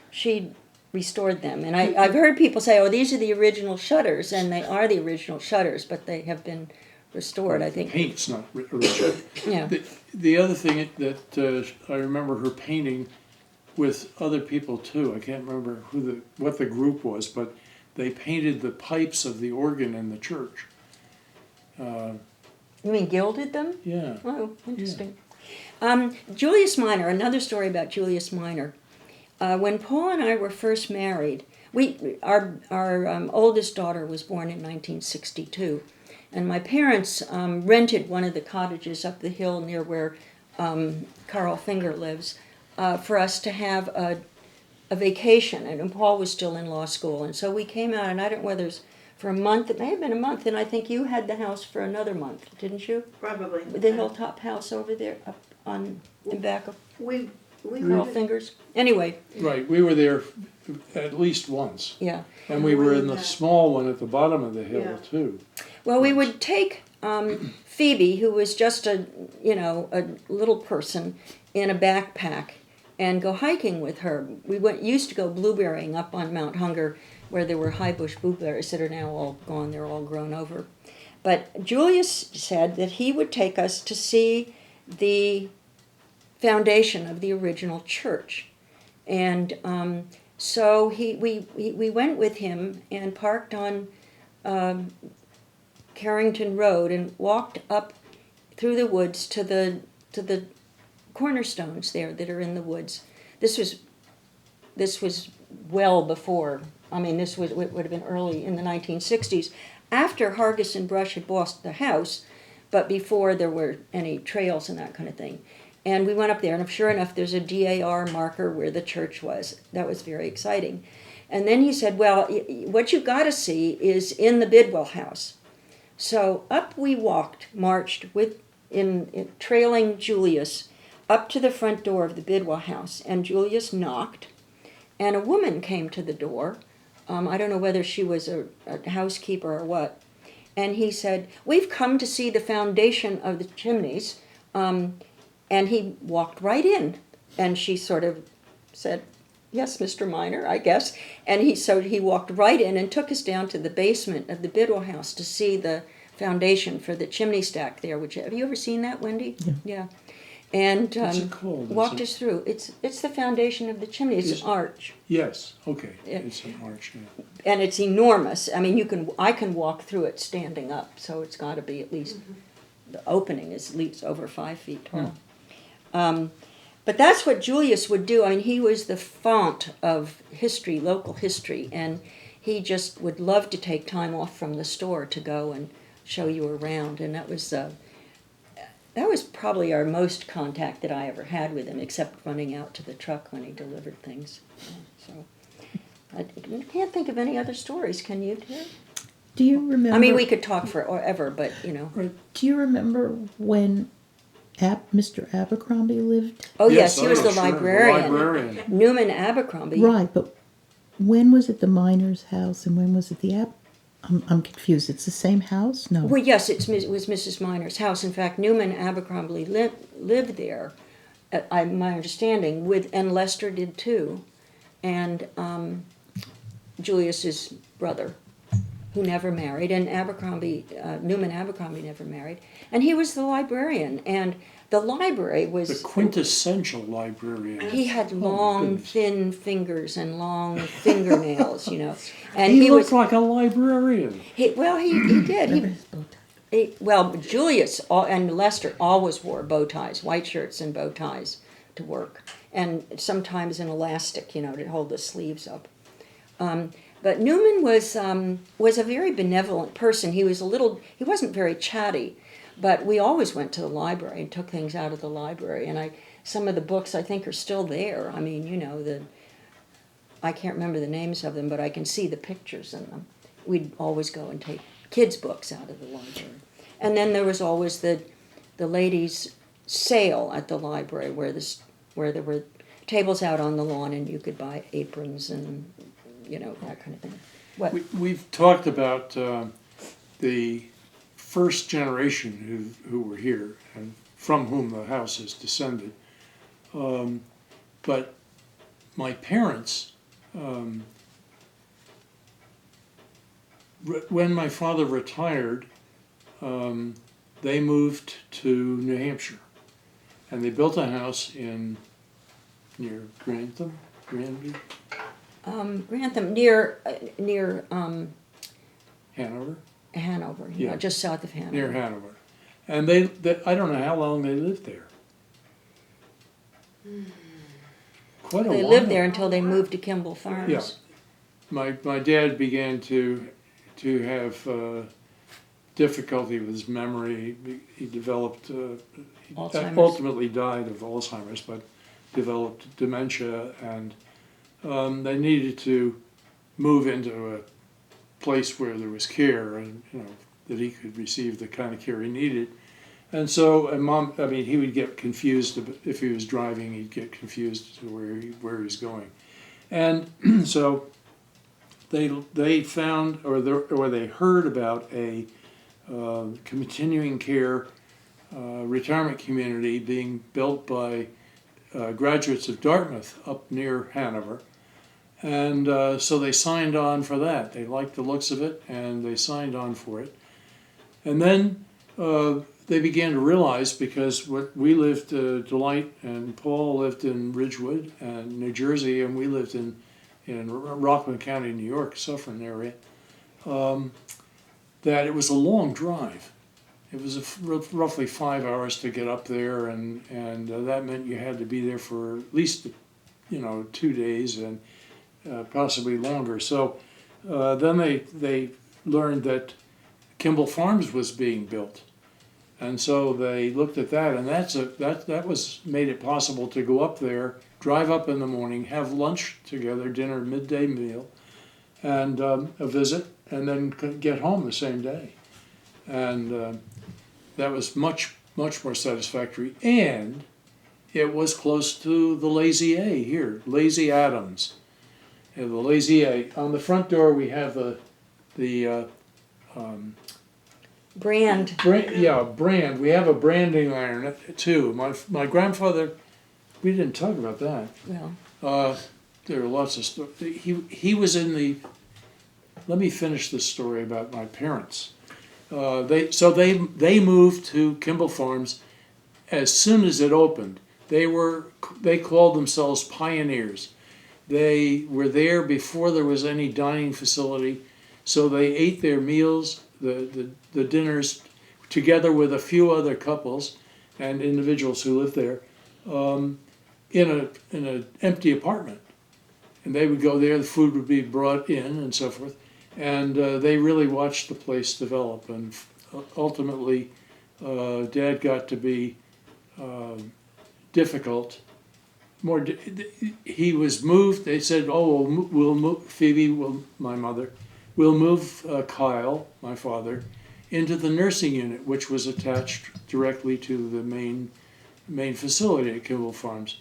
she restored them. And I've heard people say, oh, these are the original shutters, and they are the original shutters, but they have been restored, I think. Paint's not original. Yeah. The other thing that I remember her painting with other people too. I can't remember what the group was, but they painted the pipes of the organ in the church. You mean gilded them? Yeah. Oh, interesting. Julius Minor, another story about Julius Minor. When Paul and I were first married, our oldest daughter was born in 1962, and my parents rented one of the cottages up the hill near where Carl Finger lives for us to have a vacation, and Paul was still in law school, and so we came out, and I don't know whether it was for a month, it may have been a month, and I think you had the house for another month, didn't you? Probably. The hilltop house over there, up in back of We Carl were, Fingers. Anyway, Right. We were there at least once, yeah. and we were in the Yeah. small one at the bottom of the hill Yeah. too. Well, we would take Phoebe, who was just a little person, in a backpack, and go hiking with her. We used to go blueberrying up on Mount Hunger, where there were high bush blueberries that are now all gone. They're all grown over. But Julius said that he would take us to see the foundation of the original church. And so we went with him and parked on Carrington Road and walked up through the woods to the cornerstones there that are in the woods. This was well before. I mean, this would have been early in the 1960s, after Hargis and Brush had bought the house, but before there were any trails and that kind of thing. And we went up there, and sure enough, there's a DAR marker where the church was. That was very exciting. And then he said, well, what you've got to see is in the Bidwell house. So up we marched trailing Julius up to the front door of the Bidwell house, and Julius knocked, and a woman came to the door. I don't know whether she was a housekeeper or what. And he said, we've come to see the foundation of the chimneys. And he walked right in. And she sort of said, yes, Mr. Miner, I guess. And he walked right in and took us down to the basement of the Bidwell house to see the foundation for the chimney stack there. Have you ever seen that, Wendy? Yeah. And what's it called? walked us through. It's the foundation of the chimney. It's an arch. Yes. Okay. It's an arch. Yeah. And it's enormous. I mean, I can walk through it standing up. So it's got to be at least the opening is at least over 5 feet tall. But that's what Julius would do. I mean, he was the font of history, local history, and he just would love to take time off from the store to go and show you around. And that was probably our most contact that I ever had with him, except running out to the truck when he delivered things. So I can't think of any other stories. Can you, Terry? Do you remember? I mean, we could talk forever, but Do you remember when Mr. Abercrombie lived? Oh yes, he was the sure, librarian. The librarian. Newman Abercrombie. Right, but when was it the Miner's house and when was it the I'm confused. It's the same house? No. Well, yes, it was Mrs. Miner's house. In fact, Newman Abercrombie lived there, my understanding, and Lester did too, and Julius's brother, who never married, and Newman Abercrombie never married, and he was the librarian, and the library was the quintessential librarian. He had long, thin fingers and long fingernails, and he looked like a librarian. He did. Julius and Lester always wore bow ties, white shirts and bow ties to work, and sometimes an elastic, to hold the sleeves up. But Newman was a very benevolent person. He wasn't very chatty, but we always went to the library and took things out of the library. And some of the books I think are still there. I mean, I can't remember the names of them, but I can see the pictures in them. We'd always go and take kids' books out of the library. And then there was always the ladies' sale at the library where there were tables out on the lawn and you could buy aprons and that kind of thing. What? We've talked about the first generation who were here and from whom the house is descended. But my parents, when my father retired, they moved to New Hampshire, and they built a house near Grantham, Granby. Grantham, near Hanover, yeah, just south of Hanover. Near Hanover, and they I don't know how long they lived there. Quite a while. They lived there until they moved to Kimball Farms. Yeah, my dad began to have difficulty with his memory. He developed ultimately died of Alzheimer's, but developed dementia, and they needed to move into a place where there was care and that he could receive the kind of care he needed. And so, he would get confused if he was driving. He'd get confused to where he's going, and so they found or they heard about a continuing care retirement community being built by graduates of Dartmouth up near Hanover. And so they signed on for that. They liked the looks of it, and they signed on for it. And then they began to realize, because we lived, Delight and Paul lived in Ridgewood and New Jersey, and we lived in Rockland County, New York, Suffern area, that it was a long drive. It was roughly 5 hours to get up there, and that meant you had to be there for at least 2 days and possibly longer. So then they learned that Kimball Farms was being built, and so they looked at that, and that was made it possible to go up there, drive up in the morning, have lunch together, dinner, midday meal, and a visit, and then get home the same day, and that was much more satisfactory, and it was close to the Lazy A here, Lazy Adams, and the Lazy A. On the front door we have the Brand. brand. We have a branding iron too. My grandfather, we didn't talk about that. Well, There are lots of stories. He was in the. Let me finish this story about my parents. They moved to Kimball Farms as soon as it opened. They called themselves pioneers. They were there before there was any dining facility, so they ate their meals, the dinners, together with a few other couples and individuals who lived there, in an empty apartment. And they would go there, the food would be brought in and so forth, and they really watched the place develop. And ultimately, Dad got to be difficult. He was moved. They said, "Oh, we'll move Phoebe, my mother, we'll move Kyle, my father, into the nursing unit, which was attached directly to the main facility at Kimball Farms."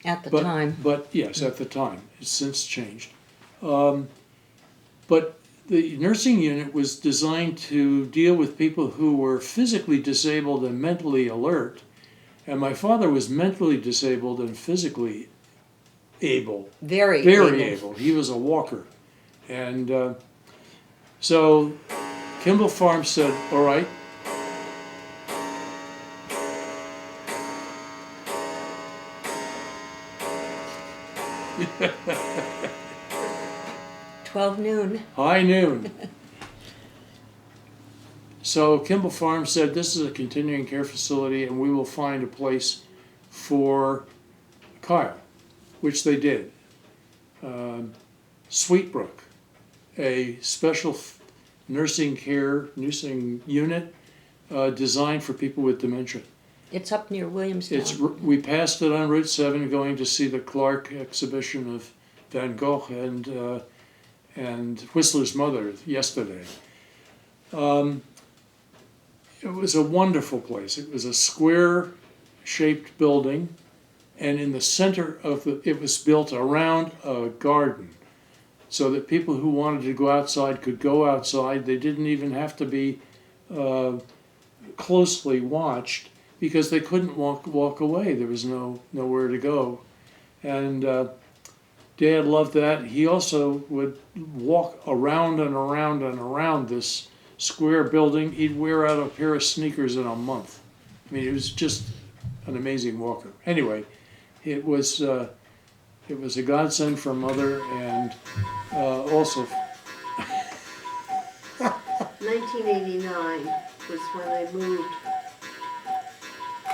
at the time. But yes, at the time, it's since changed. But the nursing unit was designed to deal with people who were physically disabled and mentally alert. And my father was mentally disabled and physically able. Very able. He was a walker. And so Kimball Farms said, "All right." noon. High noon. So Kimball Farms said, "This is a continuing care facility, and we will find a place for Kyle," which they did. Sweetbrook, a special nursing unit designed for people with dementia. It's up near Williamstown. We passed it on Route 7 going to see the Clark exhibition of Van Gogh and Whistler's Mother yesterday. It was a wonderful place. It was a square-shaped building, and in the center of it was built around a garden, so that people who wanted to go outside could go outside. They didn't even have to be closely watched, because they couldn't walk away. There was nowhere to go. And Dad loved that. He also would walk around and around and around this square building. He'd wear out a pair of sneakers in a month. I mean, it was just an amazing walker. Anyway, it was a godsend for Mother, and also 1989 was when they moved,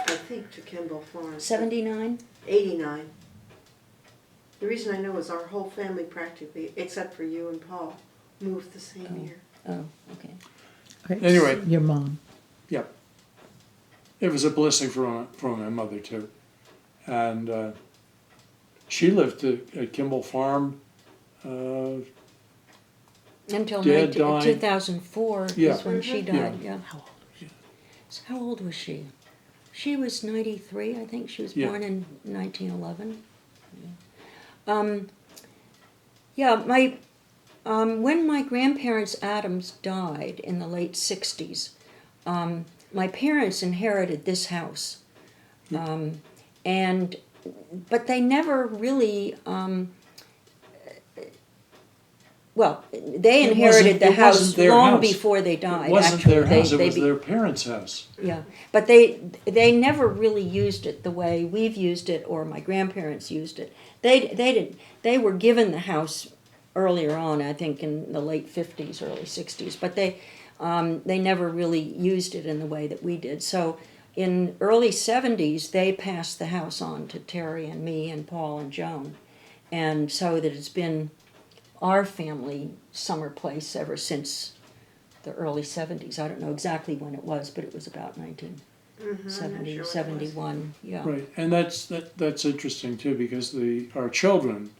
I think, to Kimball Farms. 79? 89. The reason I know is our whole family practically, except for you and Paul, moved the same year. Oh, okay. Right, Anyway. your mom. yeah, it was a blessing for my mother too, and she lived at Kimball Farm. Until Dad died. 2004 Yeah. is when she died. Yeah. How old was she? So how old was she? She was 93. I think she was Yeah. born in 1911. Yeah. My when my grandparents Adams died in the late 60s, my parents inherited this house, but they never really well, they It inherited the wasn't house their long house. before they died. It wasn't Actually, their house, it they was their parents' house. Yeah, but they never really used it the way we've used it or my grandparents used it. They were given the house earlier on, I think in the late 50s, early 60s, but they never really used it in the way that we did. So in early 70s, they passed the house on to Terry and me and Paul and Joan, and so that it's been our family summer place ever since the early 70s. I don't know exactly when it was, but it was about 1970, 71. Yeah. Right, and that's interesting too, because our children,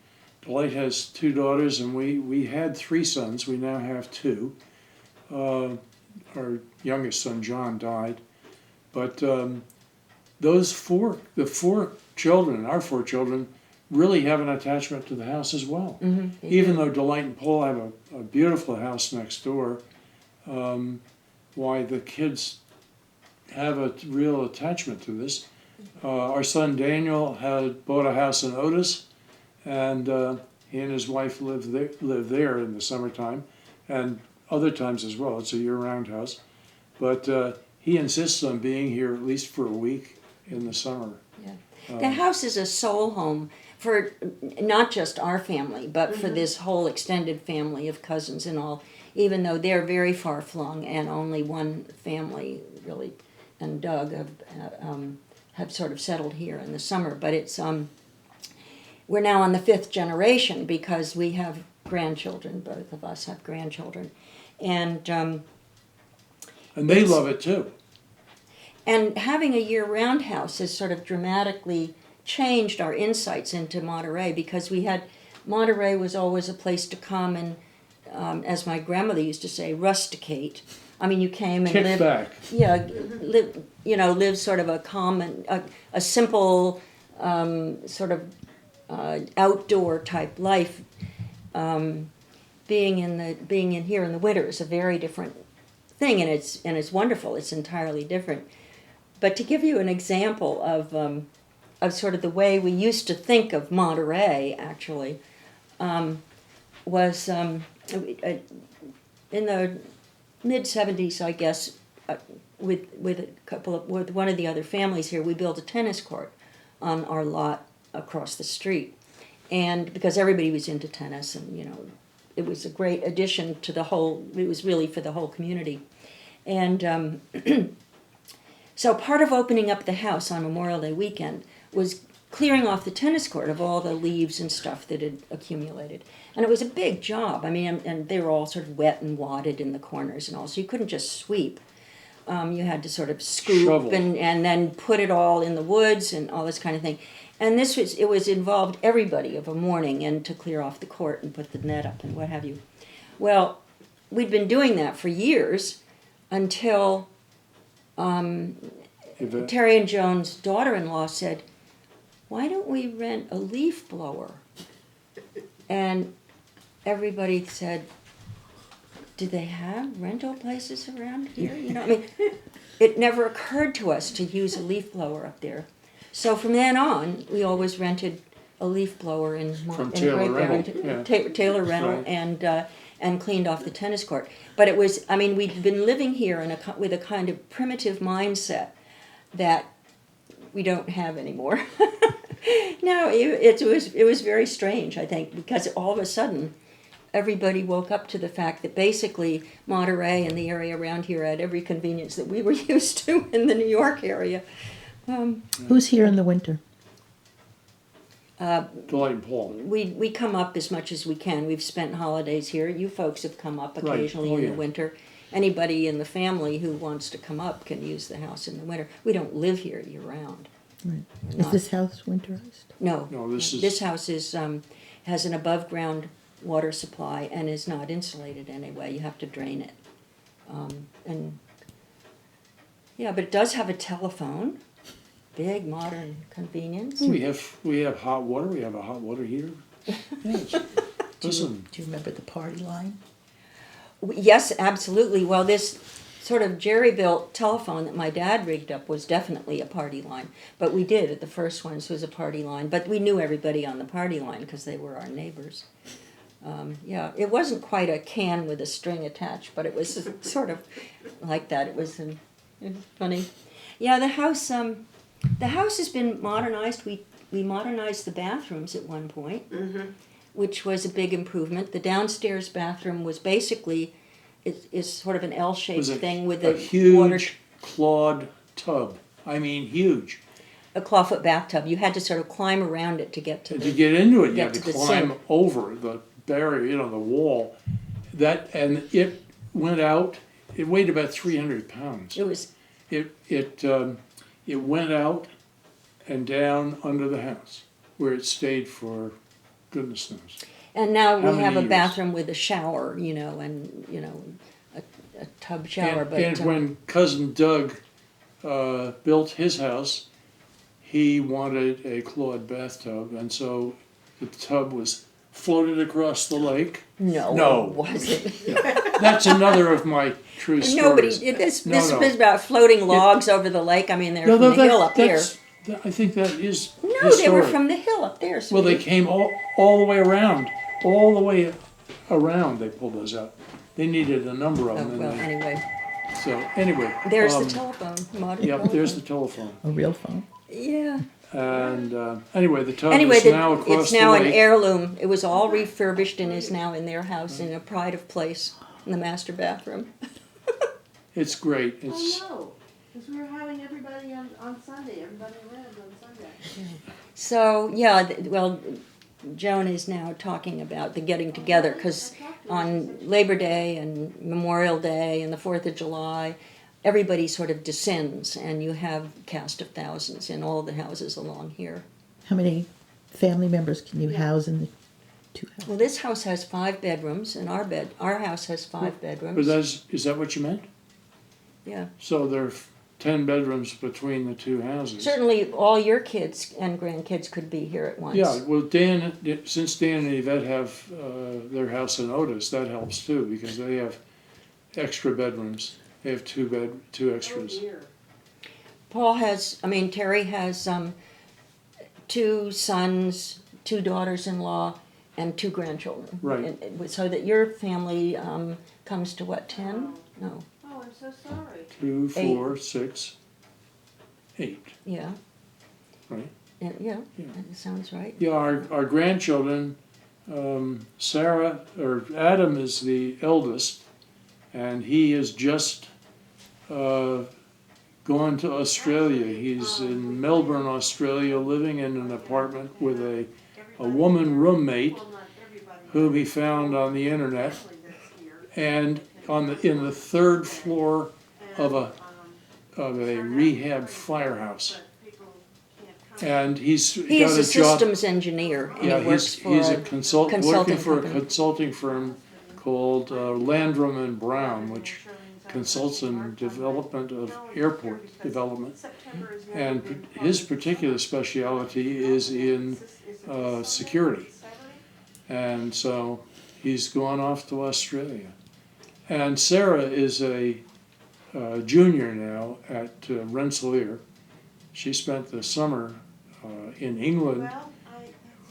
Delight has 2 daughters, and we had 3 sons. We now have 2. Our youngest son John died, but the 4 children, our 4 children, really have an attachment to the house as well. Mm-hmm. Even though Delight and Paul have a beautiful house next door, why the kids have a real attachment to this. Our son Daniel had bought a house in Otis, and he and his wife live there in the summertime, and other times as well. It's a year-round house, but he insists on being here at least for a week in the summer. Yeah. The house is a soul home for not just our family, but for this whole extended family of cousins and all, even though they're very far flung and only one family really, and Doug have sort of settled here in the summer. But it's we're now on the 5th generation because we have grandchildren. Both of us have grandchildren, and they love it too. And having a year-round house has sort of dramatically changed our insights into Monterey, because Monterey was always a place to come and, as my grandmother used to say, rusticate. I mean, you came and Kick lived, back. yeah, live sort of a common, a simple, sort of outdoor type life. Being in here in the winter is a very different thing, and it's wonderful. It's entirely different. But to give you an example of sort of the way we used to think of Monterey, actually, was in the mid-70s, I guess, with one of the other families here, we built a tennis court on our lot across the street, and because everybody was into tennis, and it was a great addition to the whole. It was really for the whole community, and so part of opening up the house on Memorial Day weekend was clearing off the tennis court of all the leaves and stuff that had accumulated. And it was a big job. I mean, and they were all sort of wet and wadded in the corners and all, so you couldn't just sweep. You had to sort of scoop and then put it all in the woods and all this kind of thing. And it was involved everybody of a morning, and to clear off the court and put the net up and what have you. Well, we'd been doing that for years until Terry and Joan's daughter-in-law said, "Why don't we rent a leaf blower?" And everybody said, "Do they have rental places around here?" I mean, it never occurred to us to use a leaf blower up there. So from then on, we always rented a leaf blower from Taylor Rental, Taylor Rental, right. and cleaned off the tennis court. But it was, I mean, we'd been living here with a kind of primitive mindset that we don't have anymore. No, it was very strange, I think, because all of a sudden, everybody woke up to the fact that basically Monterey and the area around here had every convenience that we were used to in the New York area. Who's here in the winter? Delight and Paul. We come up as much as we can. We've spent holidays here. You folks have come up occasionally in the winter. Anybody in the family who wants to come up can use the house in the winter. We don't live here year round. Right. Is this house winterized? No. No, this house has an above ground water supply and is not insulated anyway. You have to drain it. But it does have a telephone. Big modern convenience. We have hot water. We have a hot water heater. Listen. Do you remember the party line? Yes, absolutely. Well, this sort of jerry-built telephone that my dad rigged up was definitely a party line. But we did, at the first ones, was a party line. But we knew everybody on the party line because they were our neighbors. Yeah, it wasn't quite a can with a string attached, but it was sort of like that. It was funny. Yeah, the house has been modernized. We modernized the bathrooms at one point, which was a big improvement. The downstairs bathroom was basically is sort of an L-shaped thing with a a huge water, clawed tub. I mean, huge. a clawfoot bathtub. You had to sort of climb around it to get to And the. to get into it, you get had to to the climb sink. over the barrier, the wall. And it went out. It weighed about 300 pounds. It was It went out and down under the house, where it stayed for goodness knows. And now How we have many a years? bathroom with a shower, and a tub shower. And when cousin Doug built his house, he wanted a clawed bathtub, and so the tub was floated across the lake. no, it wasn't. That's another of my true Nobody. stories. This No, is no. about floating logs over the lake. I mean, they're No, from the hill up here. I think that is No, historic. they were from the hill up there. Well, they sweetie. came all the way around. All the way around, they pulled those out. They needed a number of Oh, them. well, and anyway, there's there's the telephone. Modern Yep, telephone. there's the telephone. A real phone. Yeah. And anyway, the tub Anyway, is now across it's now the an lake. heirloom. It was all refurbished and is now in their house in a pride of place in the master bathroom. It's great. It's Oh, no, because we were having everybody on Sunday, everybody around on Sunday. So yeah, well, Joan is now talking about the getting together because on Labor Day and Memorial Day and the 4th of July, everybody sort of descends and you have cast of thousands in all the houses along here. How many family members can you house in the two houses? Well, this house has 5 bedrooms and our house has 5 bedrooms. is that what you meant? Yeah. So there are 10 bedrooms between the two houses. Certainly all your kids and grandkids could be here at once. Yeah, well, since Dan and Yvette have their house in Otis, that helps too because they have extra bedrooms. They have two extras. Oh, dear. Terry has 2 sons, 2 daughters-in-law, and 2 grandchildren. Right. So that your family comes to what, 10? No, Oh, I'm so sorry. 2, 4, 6, 8. yeah. Right. Yeah, Yeah. that sounds right. Yeah, our grandchildren, Adam is the eldest, and he has just gone to Australia. He's in Melbourne, Australia, living in an apartment with a woman roommate Well, not everybody. whom he found on the internet, Actually, that's here. and in the 3rd floor of And, a rehab firehouse. but people can't come. And he's He got is a a job. systems engineer, and Yeah, he works for he's a a working consulting for a company. consulting firm called Landrum and Brown, which consults in development of airport development. September has never And been his particular specialty is in security. And so he's gone off to Australia. And Sarah is a junior now at Rensselaer. She spent the summer in England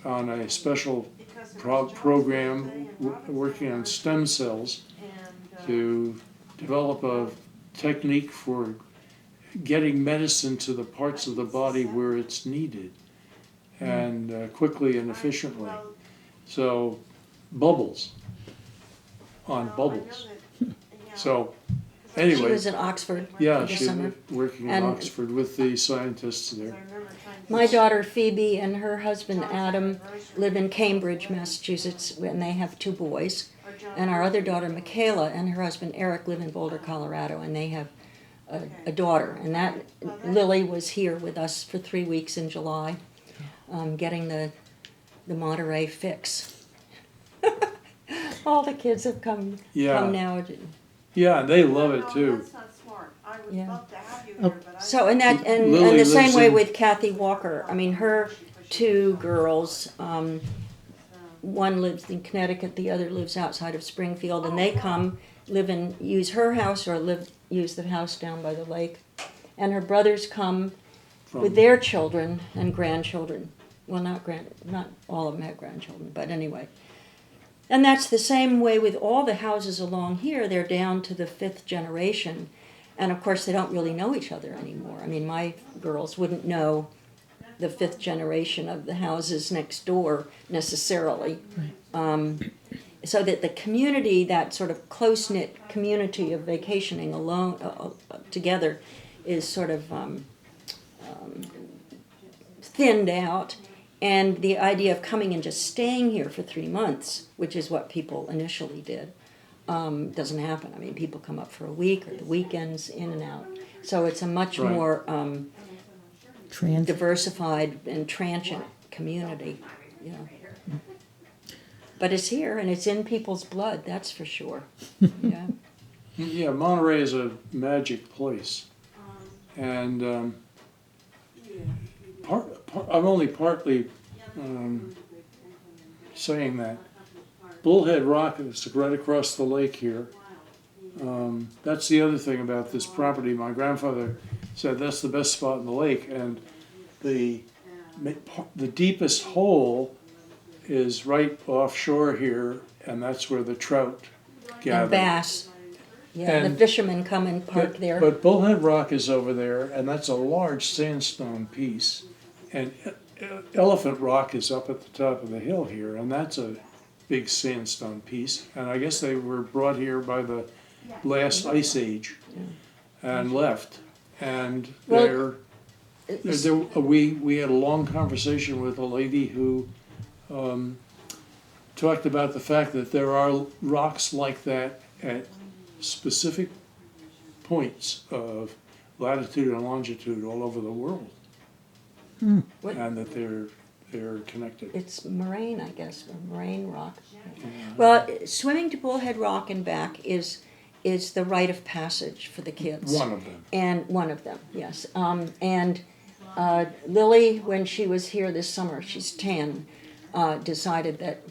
Well, on a special because it was program John's birthday and Robin's working on stem cells and, to develop a technique for getting medicine to the parts of the body where it's needed and quickly and efficiently. well, So bubbles on well, I know bubbles. that, yeah. So She anyway, was in Oxford yeah, for the she's summer. working in And- Oxford with the scientists Because I there. remember trying to- My daughter Phoebe and her husband Adam live in Cambridge, Massachusetts, and they have 2 boys. or John- And our other daughter Michaela and her husband Eric live in Boulder, Colorado, and they have a daughter. And that Lily was here with us for 3 weeks in July, getting the Monterey fix. All the kids have come Yeah, now. yeah, and they love it No, too. that's not smart. I would Yeah. love to have you Oh. here, but I. So and Lily the same lives way in- with Kathy Walker. I mean, her 2 girls. One lives in Connecticut, the other lives outside of Springfield, and they come use her house or use the house down by the lake. And her brothers come with their children and grandchildren. Well, not all of them have grandchildren, but anyway. And that's the same way with all the houses along here. They're down to the 5th generation. And of course, they don't really know each other anymore. I mean, my girls wouldn't know the 5th generation of the houses next door necessarily. So that the community, that sort of close-knit community of vacationing alone together, is sort of thinned out. And the idea of coming and just staying here for 3 months, which is what people initially did, doesn't happen. I mean, people come up for a week or the weekends, in and out. So it's a much Right. more Trans- diversified and transient community. Yeah. But it's here and it's in people's blood, that's for sure. Yeah. Yeah, Monterey is a magic place. And I'm only partly saying that. Bullhead Rock is right across the lake here. That's the other thing about this property. My grandfather said that's the best spot in the lake, and the deepest hole is right offshore here, and that's where the trout gather. And bass. Yeah, the And- fishermen come and park there. But Bullhead Rock is over there, and that's a large sandstone piece. And Elephant Rock is up at the top of the hill here, and that's a big sandstone piece. And I guess they were brought here by the last ice age and left. And Well, we had a long conversation with a lady who talked about the fact that there are rocks like that at specific points of latitude and longitude all over the world, What- and that they're connected. It's moraine, I guess, or moraine rock. Well, swimming to Bullhead Rock and back is the rite of passage for the kids. One of them. And one of them, yes. And Lily, when she was here this summer, she's 10, decided that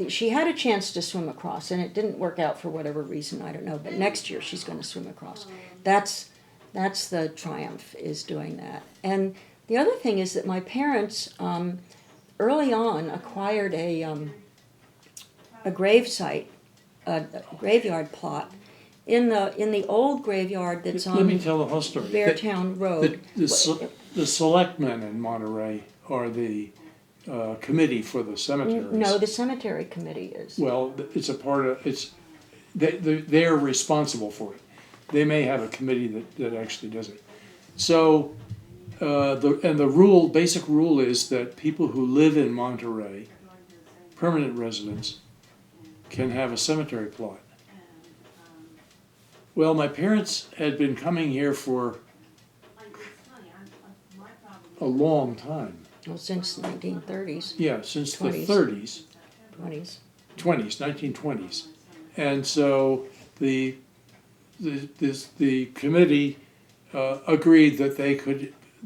she had a chance to swim across, and it didn't work out for whatever reason, I don't know. But next year she's going to swim across. That's the triumph, is doing that. And the other thing is that my parents early on acquired a grave site, a graveyard plot in the old graveyard that's Let me on tell the whole story. Beartown Road. The selectmen in Monterey are the committee for the cemeteries. No, the cemetery committee is. Well, it's a part of, they're responsible for it. They may have a committee that actually does it. So, the basic rule is that people who live in Monterey, permanent residents, can have a cemetery plot. Well, my parents had been coming here for a long time. Well, since 1930s, Yeah, since the 20s. 30s. 20s. 1920s. And so the committee agreed that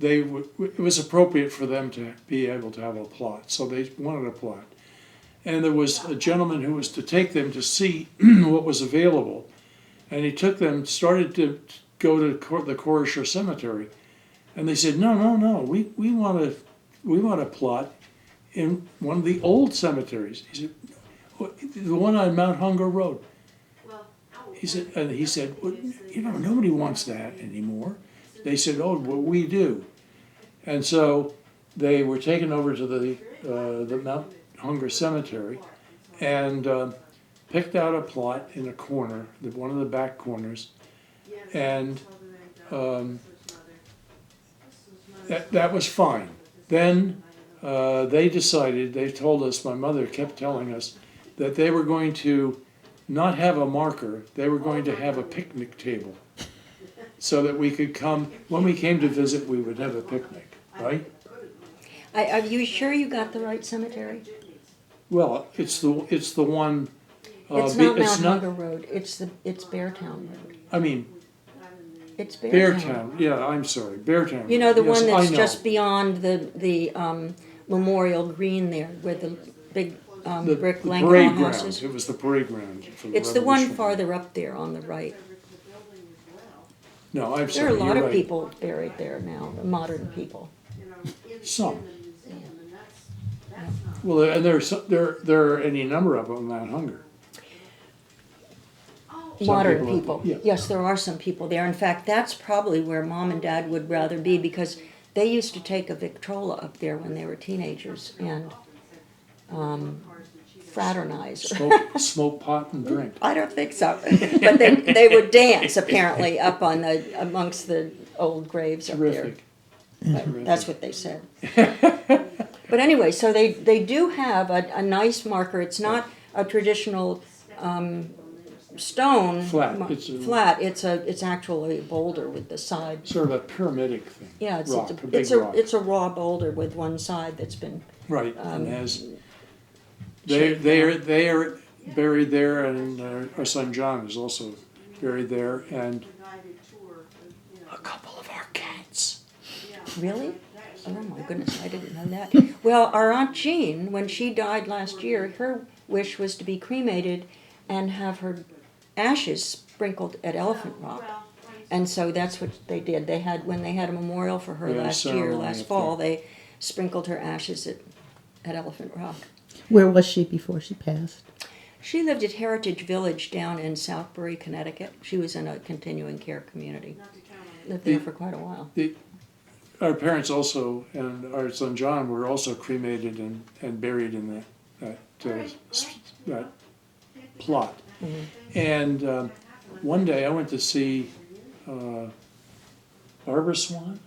it was appropriate for them to be able to have a plot. So they wanted a plot. And there was a gentleman who was to take them to see what was available. And he took them, started to go to the Corusher Cemetery. And they said, no, we want a plot in one of the old cemeteries. He said, the one on Mount Hunger Road. He said, well, nobody wants that anymore. They said, oh, well, we do. And so they were taken over to the Mount Hunger Cemetery and picked out a plot in a corner, one of the back corners, and that was fine. Then they told us, my mother kept telling us, that they were going to not have a marker, they were going to have a picnic table. So that we could come, when we came to visit, we would have a picnic, right? Are you sure you got the right cemetery? Well, it's the one. It's not Mount Hunger Road. It's Beartown Road. I mean, It's Beartown. Beartown. Yeah, I'm sorry, Beartown. You know, the Yes, one I that's know. just beyond the Memorial Green there, where the big the brick parade Langdale ground. houses. It was the parade ground. For It's the one Revolution. farther up there on the right. No, I'm There are sorry. a lot you're of right. people buried there now, modern people. Some. Well, and there are any number of them on Hunger. Some Modern people- people. yeah. Yes, there are some people there. In fact, that's probably where Mom and Dad would rather be, because they used to take a Victrola up there when they were teenagers and fraternize. Smoke pot and drink. I don't think so, but they would dance apparently up on amongst the old graves up there. Terrific. But that's what they said. But anyway, so they do have a nice marker. It's not a traditional stone. Flat. Flat. It's actually a boulder with the side. Sort of a pyramidic thing. Yeah, rock, a big rock. it's a raw boulder with one side that's been. Right, and has, shaved they are buried there, and our son John is also buried there, and a couple of our cats. Really? Oh my goodness, I didn't know that. Well, our Aunt Jean, when she died last year, her wish was to be cremated and have her ashes sprinkled at Elephant Rock. And so that's what they did. When they had a memorial for her They had a last year, ceremony last up fall, there. they sprinkled her ashes at Elephant Rock. Where was she before she passed? She lived at Heritage Village down in Southbury, Connecticut. She was in a continuing care community. Lived there for quite a while. Our parents also, and our son John, were also cremated and buried in that plot. Mm-hmm. And one day I went to see Barbara Swan,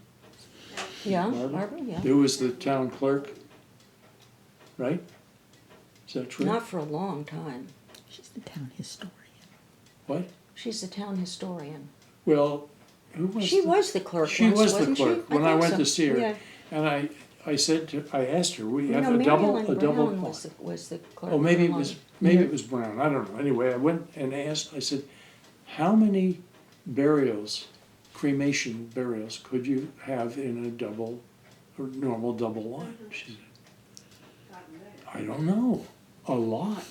Yeah, Barbara? Barbara, yeah. who was the town clerk, right? Is that true? Not for a long time. She's the town historian. What? She's the town historian. Well, who was She the- was the clerk She once, was the wasn't clerk she? when I think went so. to see her. Yeah. And I asked her, we have No, a double Marilyn Brown plot. was the clerk. Oh, maybe it for was long. maybe it was Brown. I don't know. Anyway, I went and asked. I said, "How many burials, cremation burials, could you have in a double, or normal double line?" She said, "I don't know. A lot."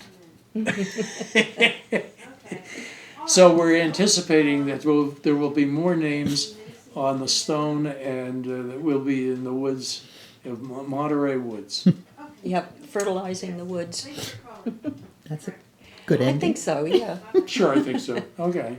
So we're anticipating that there will be more names on the stone, and that will be in the woods of Monterey woods. Yep, fertilizing the woods. That's a good I ending. think so, yeah. Sure, I think so. Okay.